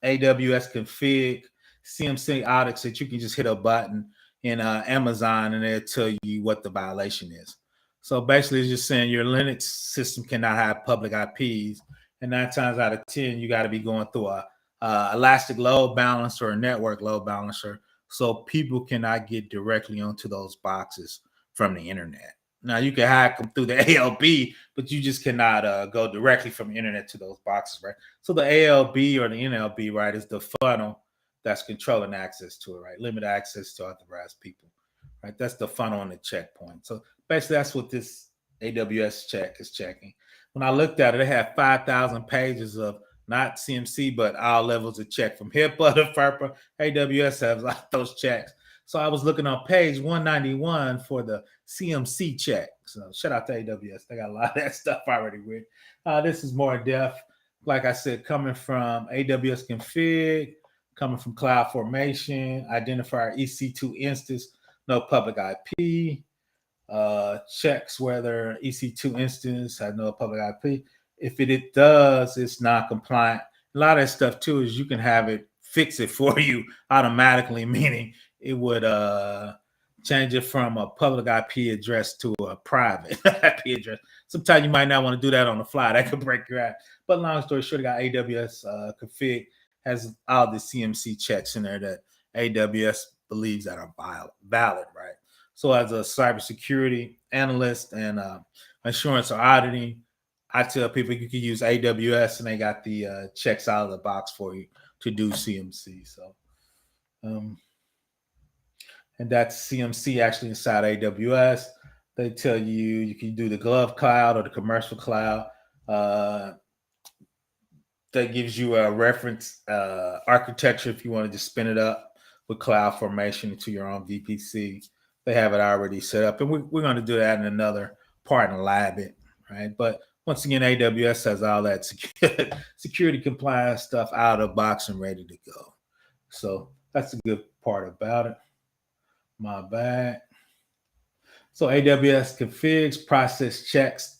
A: AWS config CMC audits that you can just hit a button in Amazon and it'll tell you what the violation is. So basically, it's just saying your Linux system cannot have public IPs, and 9 times out of 10, you got to be going through a elastic load balancer or a network load balancer, so people cannot get directly onto those boxes from the internet. Now you can hack them through the ALB, but you just cannot go directly from the internet to those boxes, right? So the ALB or the NLB, right, is the funnel that's controlling access to it, right? Limit access to authorized people, right? That's the funnel and the checkpoint. So basically, that's what this AWS check is checking. When I looked at it, it had 5,000 pages of not CMC, but all levels of check from HIPAA to FERPA. AWS has all those checks. So I was looking on page 191 for the CMC check. So shout out to AWS. They got a lot of that stuff already with. This is more in depth. Like I said, coming from AWS config, coming from cloud formation, identifier EC2 instance, no public IP, checks whether EC2 instance has no public IP. If it does, it's not compliant. A lot of that stuff too is you can have it fix it for you automatically, meaning it would change it from a public IP address to a private IP address. Sometimes you might not want to do that on the fly. That could break your ass. But long story short, got AWS config has all the CMC checks in there that AWS believes that are valid, right? So as a cybersecurity analyst and insurance or auditing, I tell people you can use AWS and they got the checks out of the box for you to do CMC. So, and that's CMC actually inside AWS. They tell you you can do the glove cloud or the commercial cloud. That gives you a reference architecture if you want to just spin it up with cloud formation into your own VPC. They have it already set up, and we're going to do that in another part and lab it, right? But once again, AWS has all that security compliance stuff out of the box and ready to go. So that's the good part about it. My bad. So AWS configs, process checks.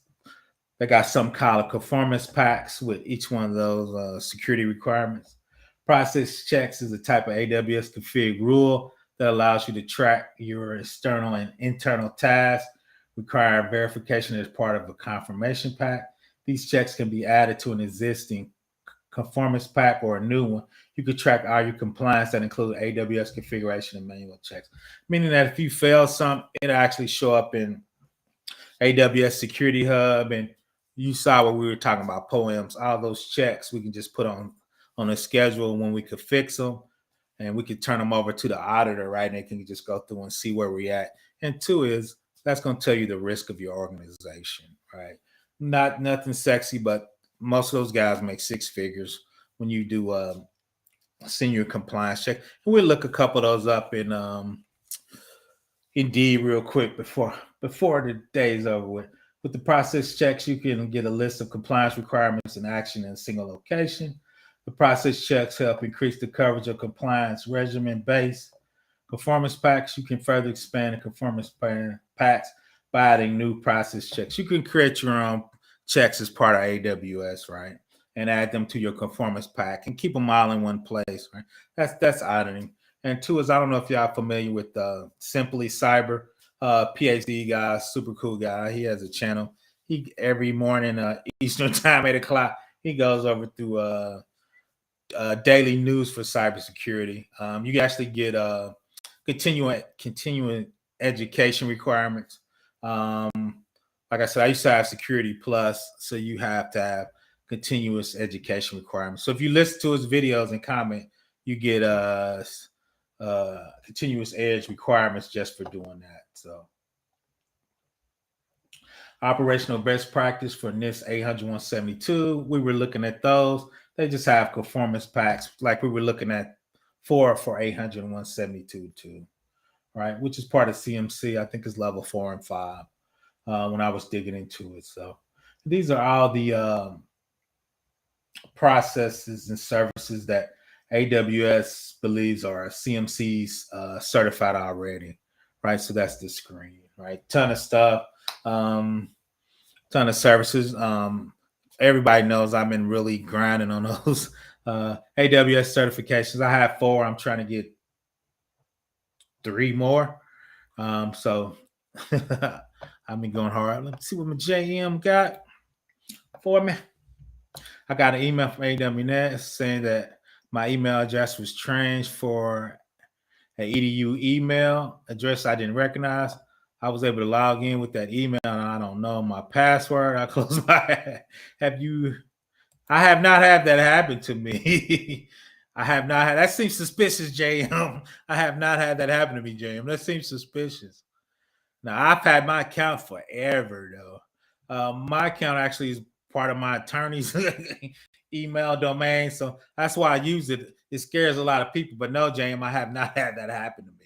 A: They got some kind of conformance packs with each one of those security requirements. Process checks is a type of AWS config rule that allows you to track your external and internal tasks, require verification as part of a confirmation pack. These checks can be added to an existing conformance pack or a new one. You can track all your compliance that include AWS configuration and manual checks, meaning that if you fail some, it'll actually show up in AWS Security Hub. And you saw what we were talking about, POEMs, all those checks we can just put on a schedule when we could fix them, and we could turn them over to the auditor, right? And they can just go through and see where we're at. And two is that's going to tell you the risk of your organization, right? Nothing sexy, but most of those guys make 6 figures when you do a senior compliance check. And we'll look a couple of those up in Indeed real quick before the day's over with. With the process checks, you can get a list of compliance requirements and action in a single location. The process checks help increase the coverage of compliance regimen base. Conformance packs, you can further expand the conformance packs by adding new process checks. You can create your own checks as part of AWS, right? And add them to your conformance pack and keep them all in one place, right? That's auditing. And two is, I don't know if y'all familiar with Simply Cyber, PhD guy, super cool guy. He has a channel. He every morning Eastern time, 8 o'clock, he goes over through daily news for cybersecurity. You can actually get continuing education requirements. Like I said, I used to have Security Plus, so you have to have continuous education requirements. So if you listen to his videos and comment, you get continuous edge requirements just for doing that. So operational best practice for NIST 800-172, we were looking at those. They just have conformance packs like we were looking at for 800-172 too, right? Which is part of CMC. I think is level 4 and 5 when I was digging into it. So these are all the processes and services that AWS believes are CMC's certified already, right? So that's the screen, right? Ton of stuff, ton of services. Everybody knows I've been really grinding on those AWS certifications. I have 4. I'm trying to get 3 more. So I've been going hard. Let me see what my JM got for me. I got an email from AWS saying that my email address was changed for an EDU email address I didn't recognize. I was able to log in with that email and I don't know my password. I closed my I have not had that happen to me. I have not had that seems suspicious, JM. I have not had that happen to me, JM. That seems suspicious. Now I've had my account forever though. My account actually is part of my attorney's email domain, so that's why I use it. It scares a lot of people, but no, James, I have not had that happen to me.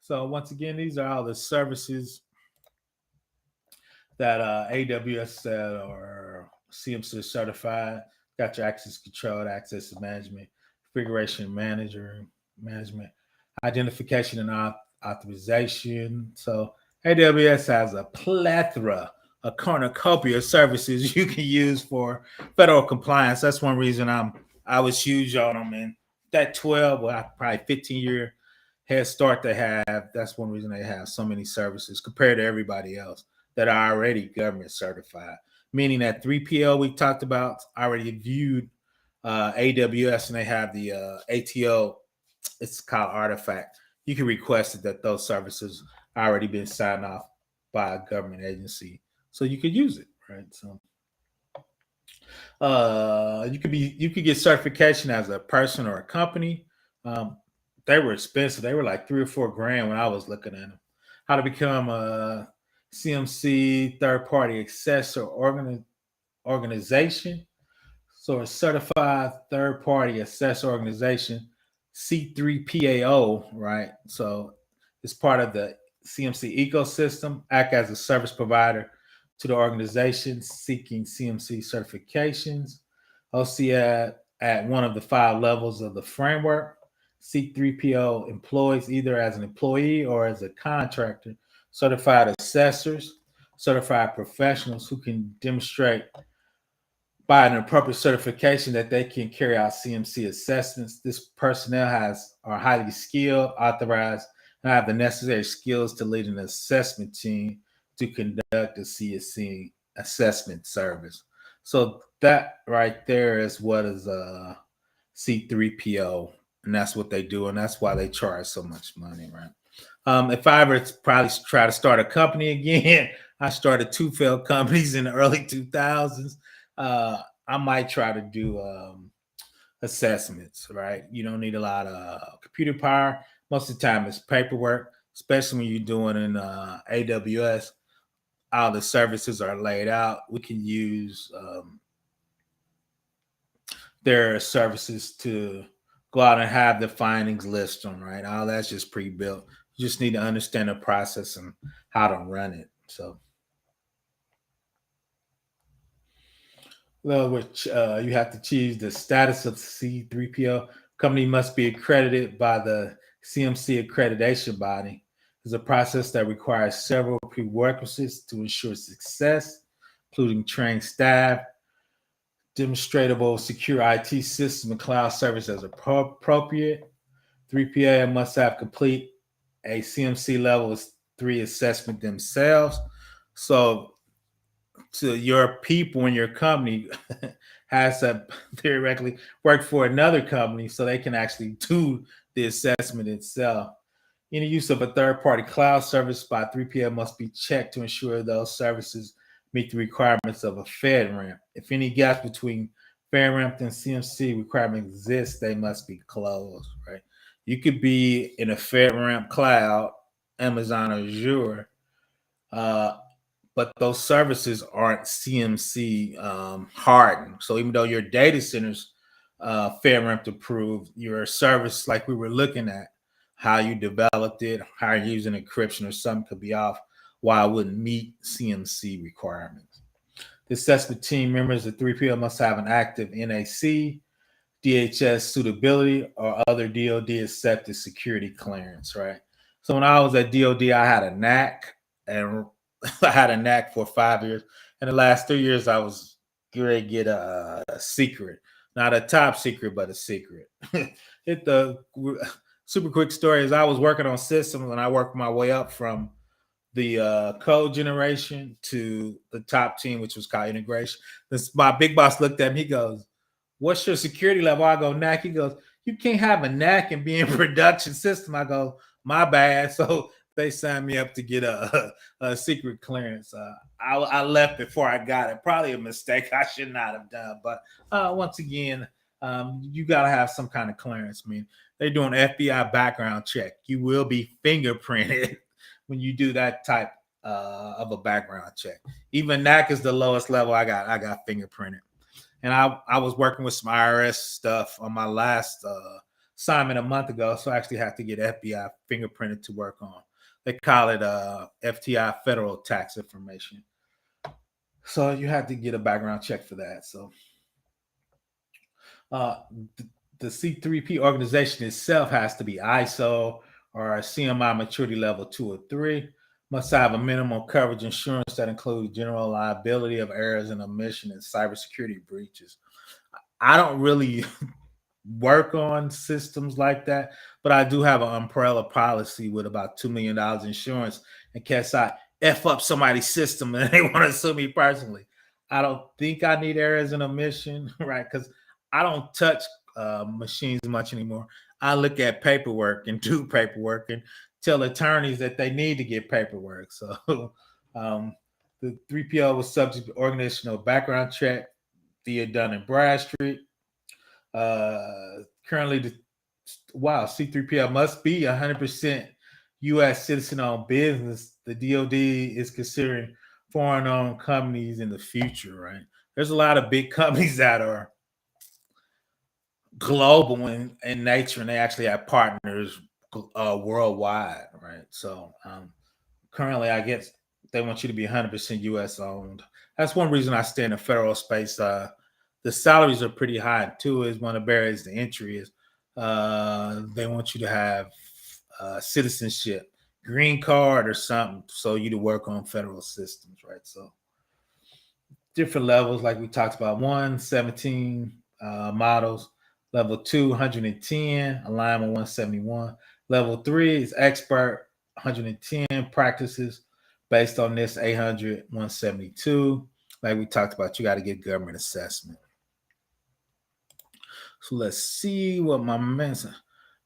A: So once again, these are all the services that AWS said or CMC certified. Got your access control, access management, configuration management, identification and authorization. So AWS has a plethora, a cornucopia of services you can use for federal compliance. That's one reason I was huge on them. And that 12, well, probably 15-year head start they have, that's one reason they have so many services compared to everybody else that are already government certified. Meaning that 3PL we talked about already viewed AWS and they have the ATO, it's called Artifact. You can request it that those services already been signed off by a government agency. So you could use it, right? So you could get certification as a person or a company. They were expensive. They were like $3 or $4 when I was looking at them. How to become a CMC third-party accessor organization. So a certified third-party assessor organization, C3PAO, right? So it's part of the CMC ecosystem, act as a service provider to the organization seeking CMC certifications. OC at one of the 5 levels of the framework. C3PO employs either as an employee or as a contractor, certified assessors, certified professionals who can demonstrate by an appropriate certification that they can carry out CMC assessments. This personnel are highly skilled, authorized, and have the necessary skills to lead an assessment team to conduct a CSC assessment service. So that right there is what is a C3PO, and that's what they do, and that's why they charge so much money, right? If I ever probably try to start a company again, I started 2 failed companies in the early 2000s. I might try to do assessments, right? You don't need a lot of computer power. Most of the time it's paperwork, especially when you're doing in AWS. All the services are laid out. We can use their services to go out and have the findings list them, right? All that's just pre-built. You just need to understand the process and how to run it. So which you have to choose the status of C3PO. Company must be accredited by the CMC Accreditation body. It's a process that requires several prerequisites to ensure success, including trained staff, demonstrable secure IT system and cloud service as appropriate. 3PA must have complete a CMC level 3 assessment themselves. So to your people in your company has to theoretically work for another company so they can actually do the assessment itself. Any use of a third-party cloud service by 3PL must be checked to ensure those services meet the requirements of a FedRAMP. If any gaps between FedRAMP and CMC requirements exist, they must be closed, right? You could be in a FedRAMP cloud, Amazon or Azure, but those services aren't CMC hardened. So even though your data centers FedRAMP approved, your service, like we were looking at, how you developed it, how you're using encryption or something could be off, why it wouldn't meet CMC requirements. The assessment team members of 3PL must have an active NAC DHS suitability or other DoD accepted security clearance, right? So when I was at DoD, I had a knack, and I had a knack for 5 years. In the last 3 years, I was ready to get a secret, not a top secret, but a secret. The super quick story is I was working on systems, and I worked my way up from the code generation to the top team, which was called integration. My big boss looked at me. He goes, "What's your security level?" I go, "NAC." He goes, "You can't have a NAC and be in production system." I go, "My bad." So they signed me up to get a secret clearance. I left before I got it. Probably a mistake I should not have done. But once again, you got to have some kind of clearance. I mean, they're doing FBI background check. You will be fingerprinted when you do that type of a background check. Even NAC is the lowest level. I got fingerprinted. And I was working with some IRS stuff on my last assignment a month ago, so I actually have to get FBI fingerprinted to work on. They call it FTI, federal tax information. So you have to get a background check for that. So the C3P organization itself has to be ISO or CMI maturity level 2 or 3. Must have a minimum coverage insurance that includes general liability of errors and omission and cybersecurity breaches. I don't really work on systems like that, but I do have an umbrella policy with about $2 million insurance in case I F up somebody's system and they want to sue me personally. I don't think I need errors and omission, right? Because I don't touch machines much anymore. I look at paperwork and do paperwork and tell attorneys that they need to get paperwork. So the 3PL was subject to organizational background check via Dun and Bradstreet. Currently, C3PL must be 100% U.S. citizen-owned business. The DoD is considering foreign-owned companies in the future, right? There's a lot of big companies that are global in nature, and they actually have partners worldwide, right? So currently, I guess they want you to be 100% U.S. owned. That's one reason I stay in the federal space. The salaries are pretty high too. Is one of the barriers to entry is they want you to have citizenship, green card or something, so you to work on federal systems, right? So different levels, like we talked about, 117 models. Level 2, 110, alignment 171. Level 3 is expert, 110 practices based on this 800, 172. Like we talked about, you got to get government assessment. So let's see what my man said.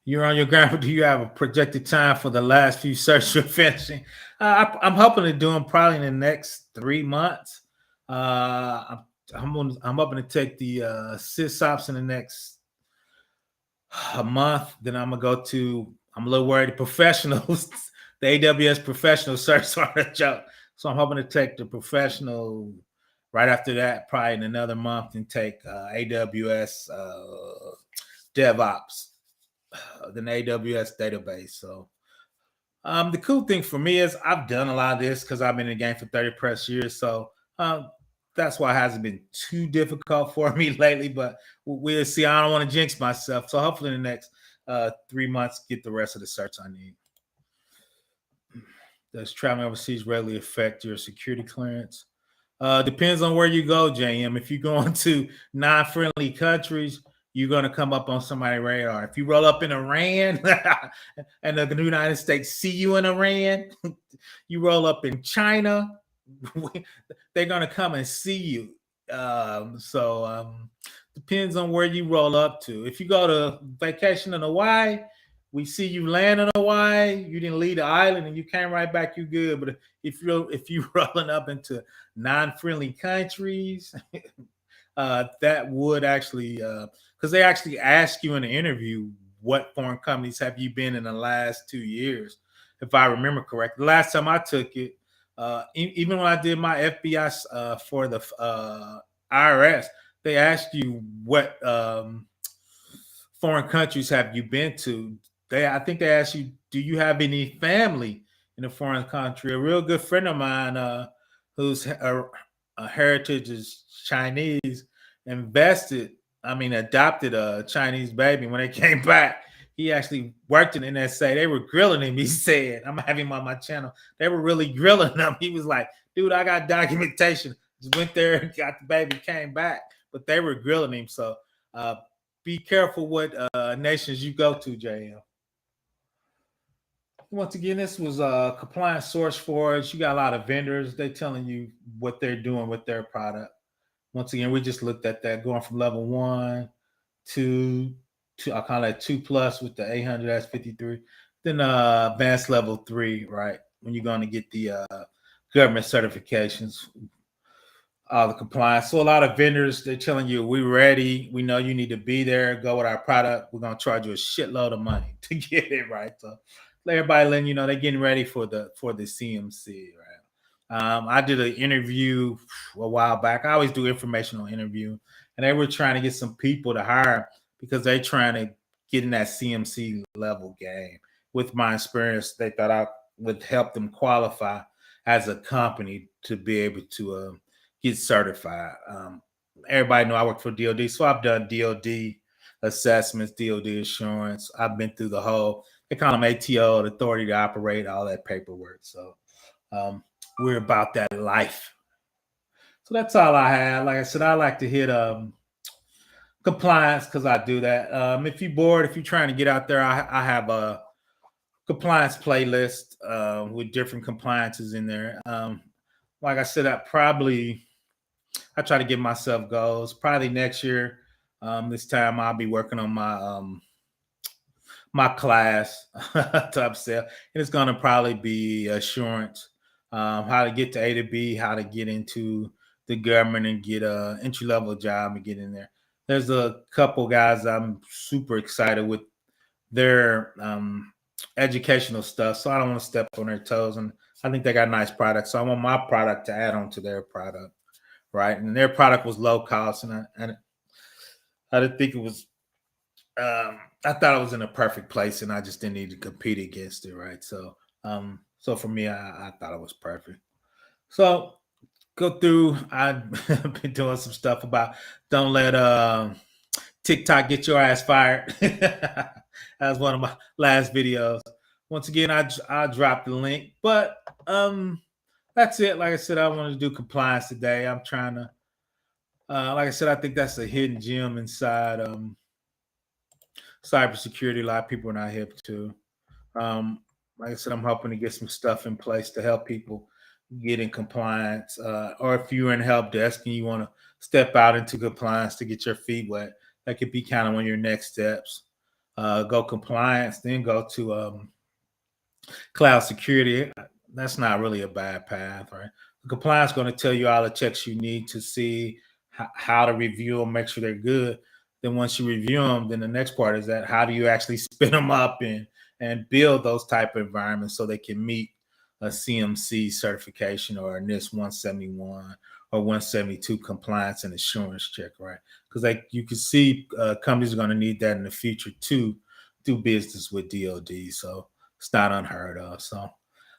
A: You're on your ground. Do you have a projected time for the last few searches you're finishing? I'm hoping to do them probably in the next 3 months. I'm hoping to take the sysops in the next a month. Then I'm gonna go to. I'm a little worried. The professionals, the AWS professional search are a joke. So I'm hoping to take the professional right after that, probably in another month, and take AWS DevOps, the AWS database. So the cool thing for me is I've done a lot of this because I've been in the game for 30 plus years. So that's why it hasn't been too difficult for me lately, but we'll see. I don't want to jinx myself. So hopefully in the next 3 months, get the rest of the certs I need. Does traveling overseas regularly affect your security clearance? Depends on where you go, JM. If you're going to non-friendly countries, you're going to come up on somebody's radar. If you roll up in Iran and the United States see you in Iran, you roll up in China, they're going to come and see you. Depends on where you roll up to. If you go to vacation in Hawaii, we see you land in Hawaii, you didn't leave the island and you came right back, you good. But if you're rolling up into non-friendly countries, that would actually because they actually ask you in the interview what foreign companies have you been in the last 2 years, if I remember correctly. The last time I took it, even when I did my FBI for the IRS, they asked you what foreign countries have you been to. I think they asked you, do you have any family in a foreign country? A real good friend of mine whose heritage is Chinese invested adopted a Chinese baby. When they came back, he actually worked in NSA. They were grilling him. He said, I'm having him on my channel. They were really grilling him. He was like, dude, I got documentation. Just went there, got the baby, came back. But they were grilling him. So be careful what nations you go to, JM. Once again, this was a compliance source for us. You got a lot of vendors. They're telling you what they're doing with their product. Once again, we just looked at that going from level 1 to I call that 2+ with the 800 S53. Then advanced level 3, right? When you're going to get the government certifications, all the compliance. So a lot of vendors, they're telling you, we're ready. We know you need to be there. Go with our product. We're going to charge you a shitload of money to get it, right? So everybody letting you know they're getting ready for the CMC, right? I did an interview a while back. I always do informational interview, and they were trying to get some people to hire because they're trying to get in that CMC level game. With my experience, they thought I would help them qualify as a company to be able to get certified. Everybody know I work for DoD, so I've done DoD assessments, DoD assurance. I've been through the whole, they call them ATO, the authority to operate, all that paperwork. So we're about that life. So that's all I have. Like I said, I like to hit compliance because I do that. If you're bored, if you're trying to get out there, I have a compliance playlist with different compliances in there. Like I said, I try to give myself goals. Probably next year, this time I'll be working on my class to upsell, and it's going to probably be assurance, how to get to A to B, how to get into the government and get a entry level job and get in there. There's a couple guys I'm super excited with their educational stuff, so I don't want to step on their toes, and I think they got nice products, so I want my product to add on to their product, right? And their product was low cost, and I didn't think it was. I thought I was in a perfect place, and I just didn't need to compete against it, right? So, so for me, I thought it was perfect. So go through. I've been doing some stuff about don't let TikTok get your ass fired. That was one of my last videos. Once again, I dropped the link, but that's it. Like I said, I wanted to do compliance today. I'm trying to, like I said, I think that's a hidden gem inside cybersecurity. A lot of people are not hip to. Like I said, I'm hoping to get some stuff in place to help people get in compliance. Or if you're in help desk and you want to step out into compliance to get your feet wet, that could be kind of one of your next steps. Go compliance, then go to cloud security. That's not really a bad path, right? Compliance is going to tell you all the checks you need to see how to review them, make sure they're good. Then once you review them, then the next part is that how do you actually spin them up and build those type of environments so they can meet a CMC certification or a NIST 171 or 172 compliance and assurance check, right? Because you can see companies are going to need that in the future to do business with DoD. So it's not unheard of. So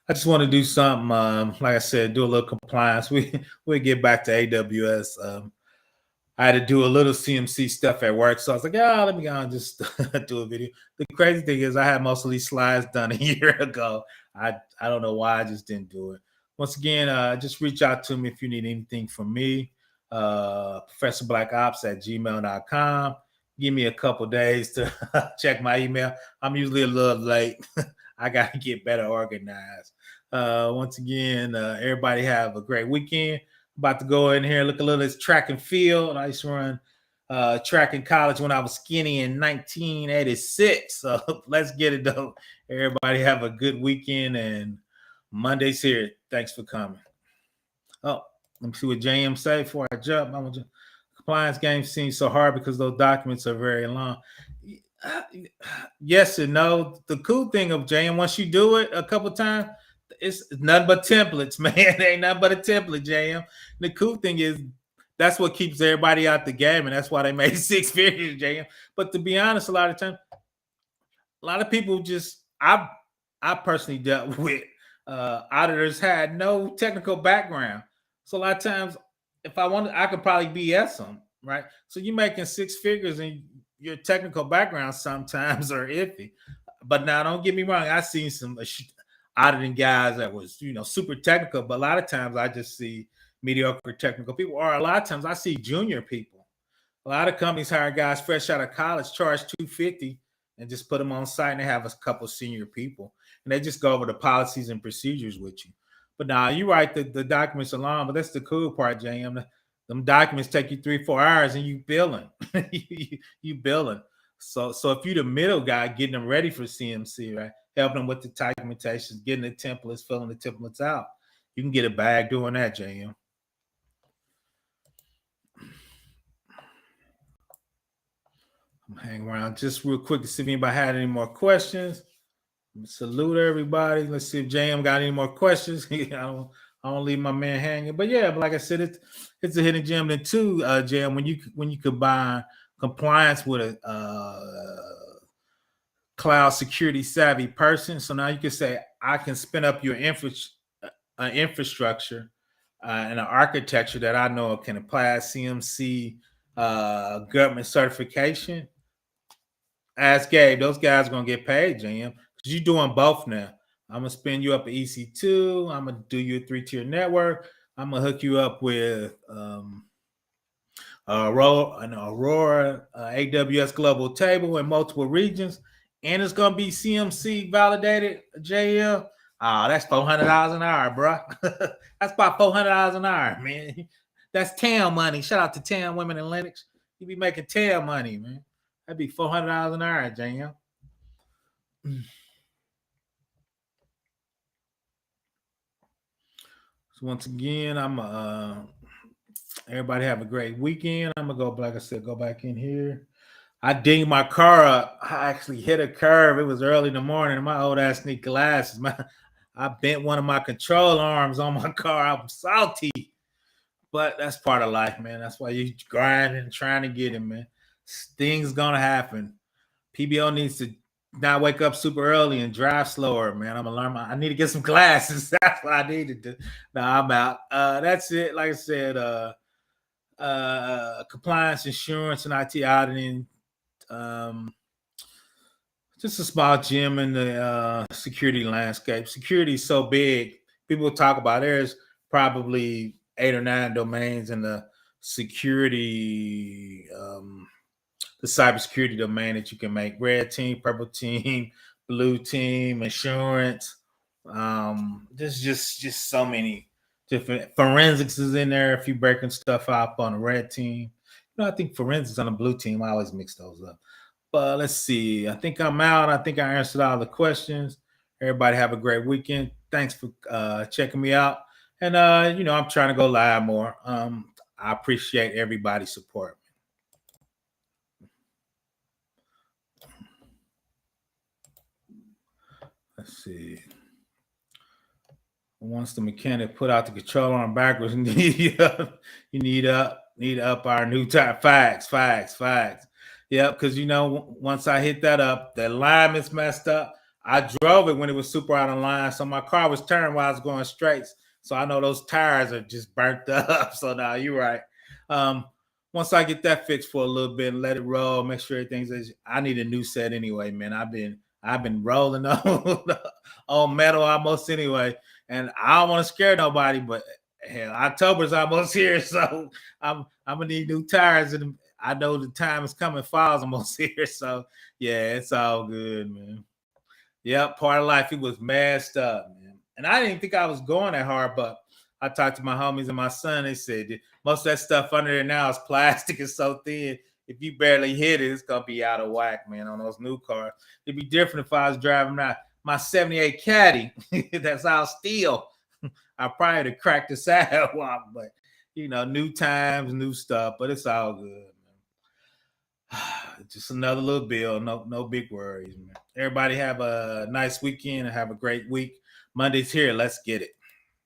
A: I just want to do something, like I said, do a little compliance. We get back to AWS. I had to do a little CMC stuff at work, so I was like, "Yeah, let me go and just do a video." The crazy thing is, I had most of these slides done a year ago. I don't know why I just didn't do it. Once again, just reach out to me if you need anything from me. ProfessorBlackOps@gmail.com. Give me a couple days to check my email. I'm usually a little late. I got to get better organized. Once again, everybody have a great weekend. About to go in here, look a little at this track and field. I used to run track in college when I was skinny in 1986. So let's get it though. Everybody have a good weekend, and Monday's here. Thanks for coming. Oh, let me see what JM say before I jump. I want to, compliance game seems so hard because those documents are very long. Yes and no. The cool thing of JM, once you do it a couple times, it's nothing but templates, man. It ain't nothing but a template, JM. The cool thing is that's what keeps everybody out the game, and that's why they made 6 figures, JM. But to be honest, a lot of times, a lot of people just I personally dealt with auditors had no technical background. So a lot of times, if I wanted, I could probably BS them. right? So you're making six figures, and your technical background sometimes are iffy. But now, don't get me wrong, I seen some auditing guys that was super technical, but a lot of times I just see mediocre technical people, or a lot of times I see junior people. A lot of companies hire guys fresh out of college, charge 250, and just put them on site, and they have a couple senior people, and they just go over the policies and procedures with you. But now you write the documents along, but that's the cool part, JM. Them documents take you 3-4 hours, and you billing, you billing. So if you're the middle guy getting them ready for CMC, right, helping them with the documentations, getting the templates, filling the templates out, you can get a bag doing that, JM. I'm hanging around just real quick to see if anybody had any more questions. Salute everybody. Let's see if JM got any more questions. I don't leave my man hanging. But yeah, like I said, it's a hidden gem. Then too, JM, when you combine compliance with a cloud security savvy person, so now you can say I can spin up your infrastructure and an architecture that I know can apply CMC government certification. Ask Gabe, those guys are gonna get paid, Jim, because you're doing both now. I'm gonna spin you up an EC2. I'm gonna do you a 3-tier network. I'm gonna hook you up with an Aurora AWS global table in multiple regions, and it's gonna be CMC validated, JL. That's $400 an hour, bro. That's about $400 an hour, man. That's TAM money. Shout out to TAM women in Linux. You be making TAM money, man. That'd be $400 an hour, JL. So once again, everybody have a great weekend. I'm gonna go, like I said, go back in here. I dinged my car up. I actually hit a curve. It was early in the morning. My old ass need glasses. I bent one of my control arms on my car. I'm salty, but that's part of life, man. That's why you grinding and trying to get it, man. Things gonna happen. PBO needs to not wake up super early and drive slower, man. I'm gonna learn. I need to get some glasses. That's what I need to do. Now I'm out. That's it. Like I said, compliance, insurance, and IT auditing. Just a small gem in the security landscape. Security is so big. People talk about there's probably 8 or 9 domains in the security, the cybersecurity domain that you can make. Red team, purple team, blue team, insurance. There's just so many different forensics is in there. If you're breaking stuff up on a red team, I think forensics on a blue team. I always mix those up. But let's see. I think I'm out. I think I answered all the questions. Everybody have a great weekend. Thanks for checking me out. And I'm trying to go live more. I appreciate everybody's support. Let's see. Once the mechanic put out the control arm backwards, you need up our new type. Facts. Yep, because once I hit that up, the alignment's messed up. I drove it when it was super out of line, so my car was turned while I was going straight. So I know those tires are just burnt up. So now you're right. Once I get that fixed for a little bit and let it roll, make sure everything's. I need a new set anyway, man. I've been rolling on metal almost anyway, and I don't want to scare nobody, but hell, October's almost here, so I'm gonna need new tires, and I know the time is coming. Fall's almost here, so yeah, it's all good, man. Yep, part of life. It was messed up, man, and I didn't think I was going that hard, but I talked to my homies and my son. They said most of that stuff under there now is plastic. It's so thin. If you barely hit it, it's gonna be out of whack, man. On those new cars, it'd be different if I was driving my '78 Caddy. That's all steel. I probably have cracked the sidewalk, but new times, new stuff. But it's all good, man. Just another little bill. No big worries, man. Everybody have a nice weekend and have a great week. Monday's here. Let's get it.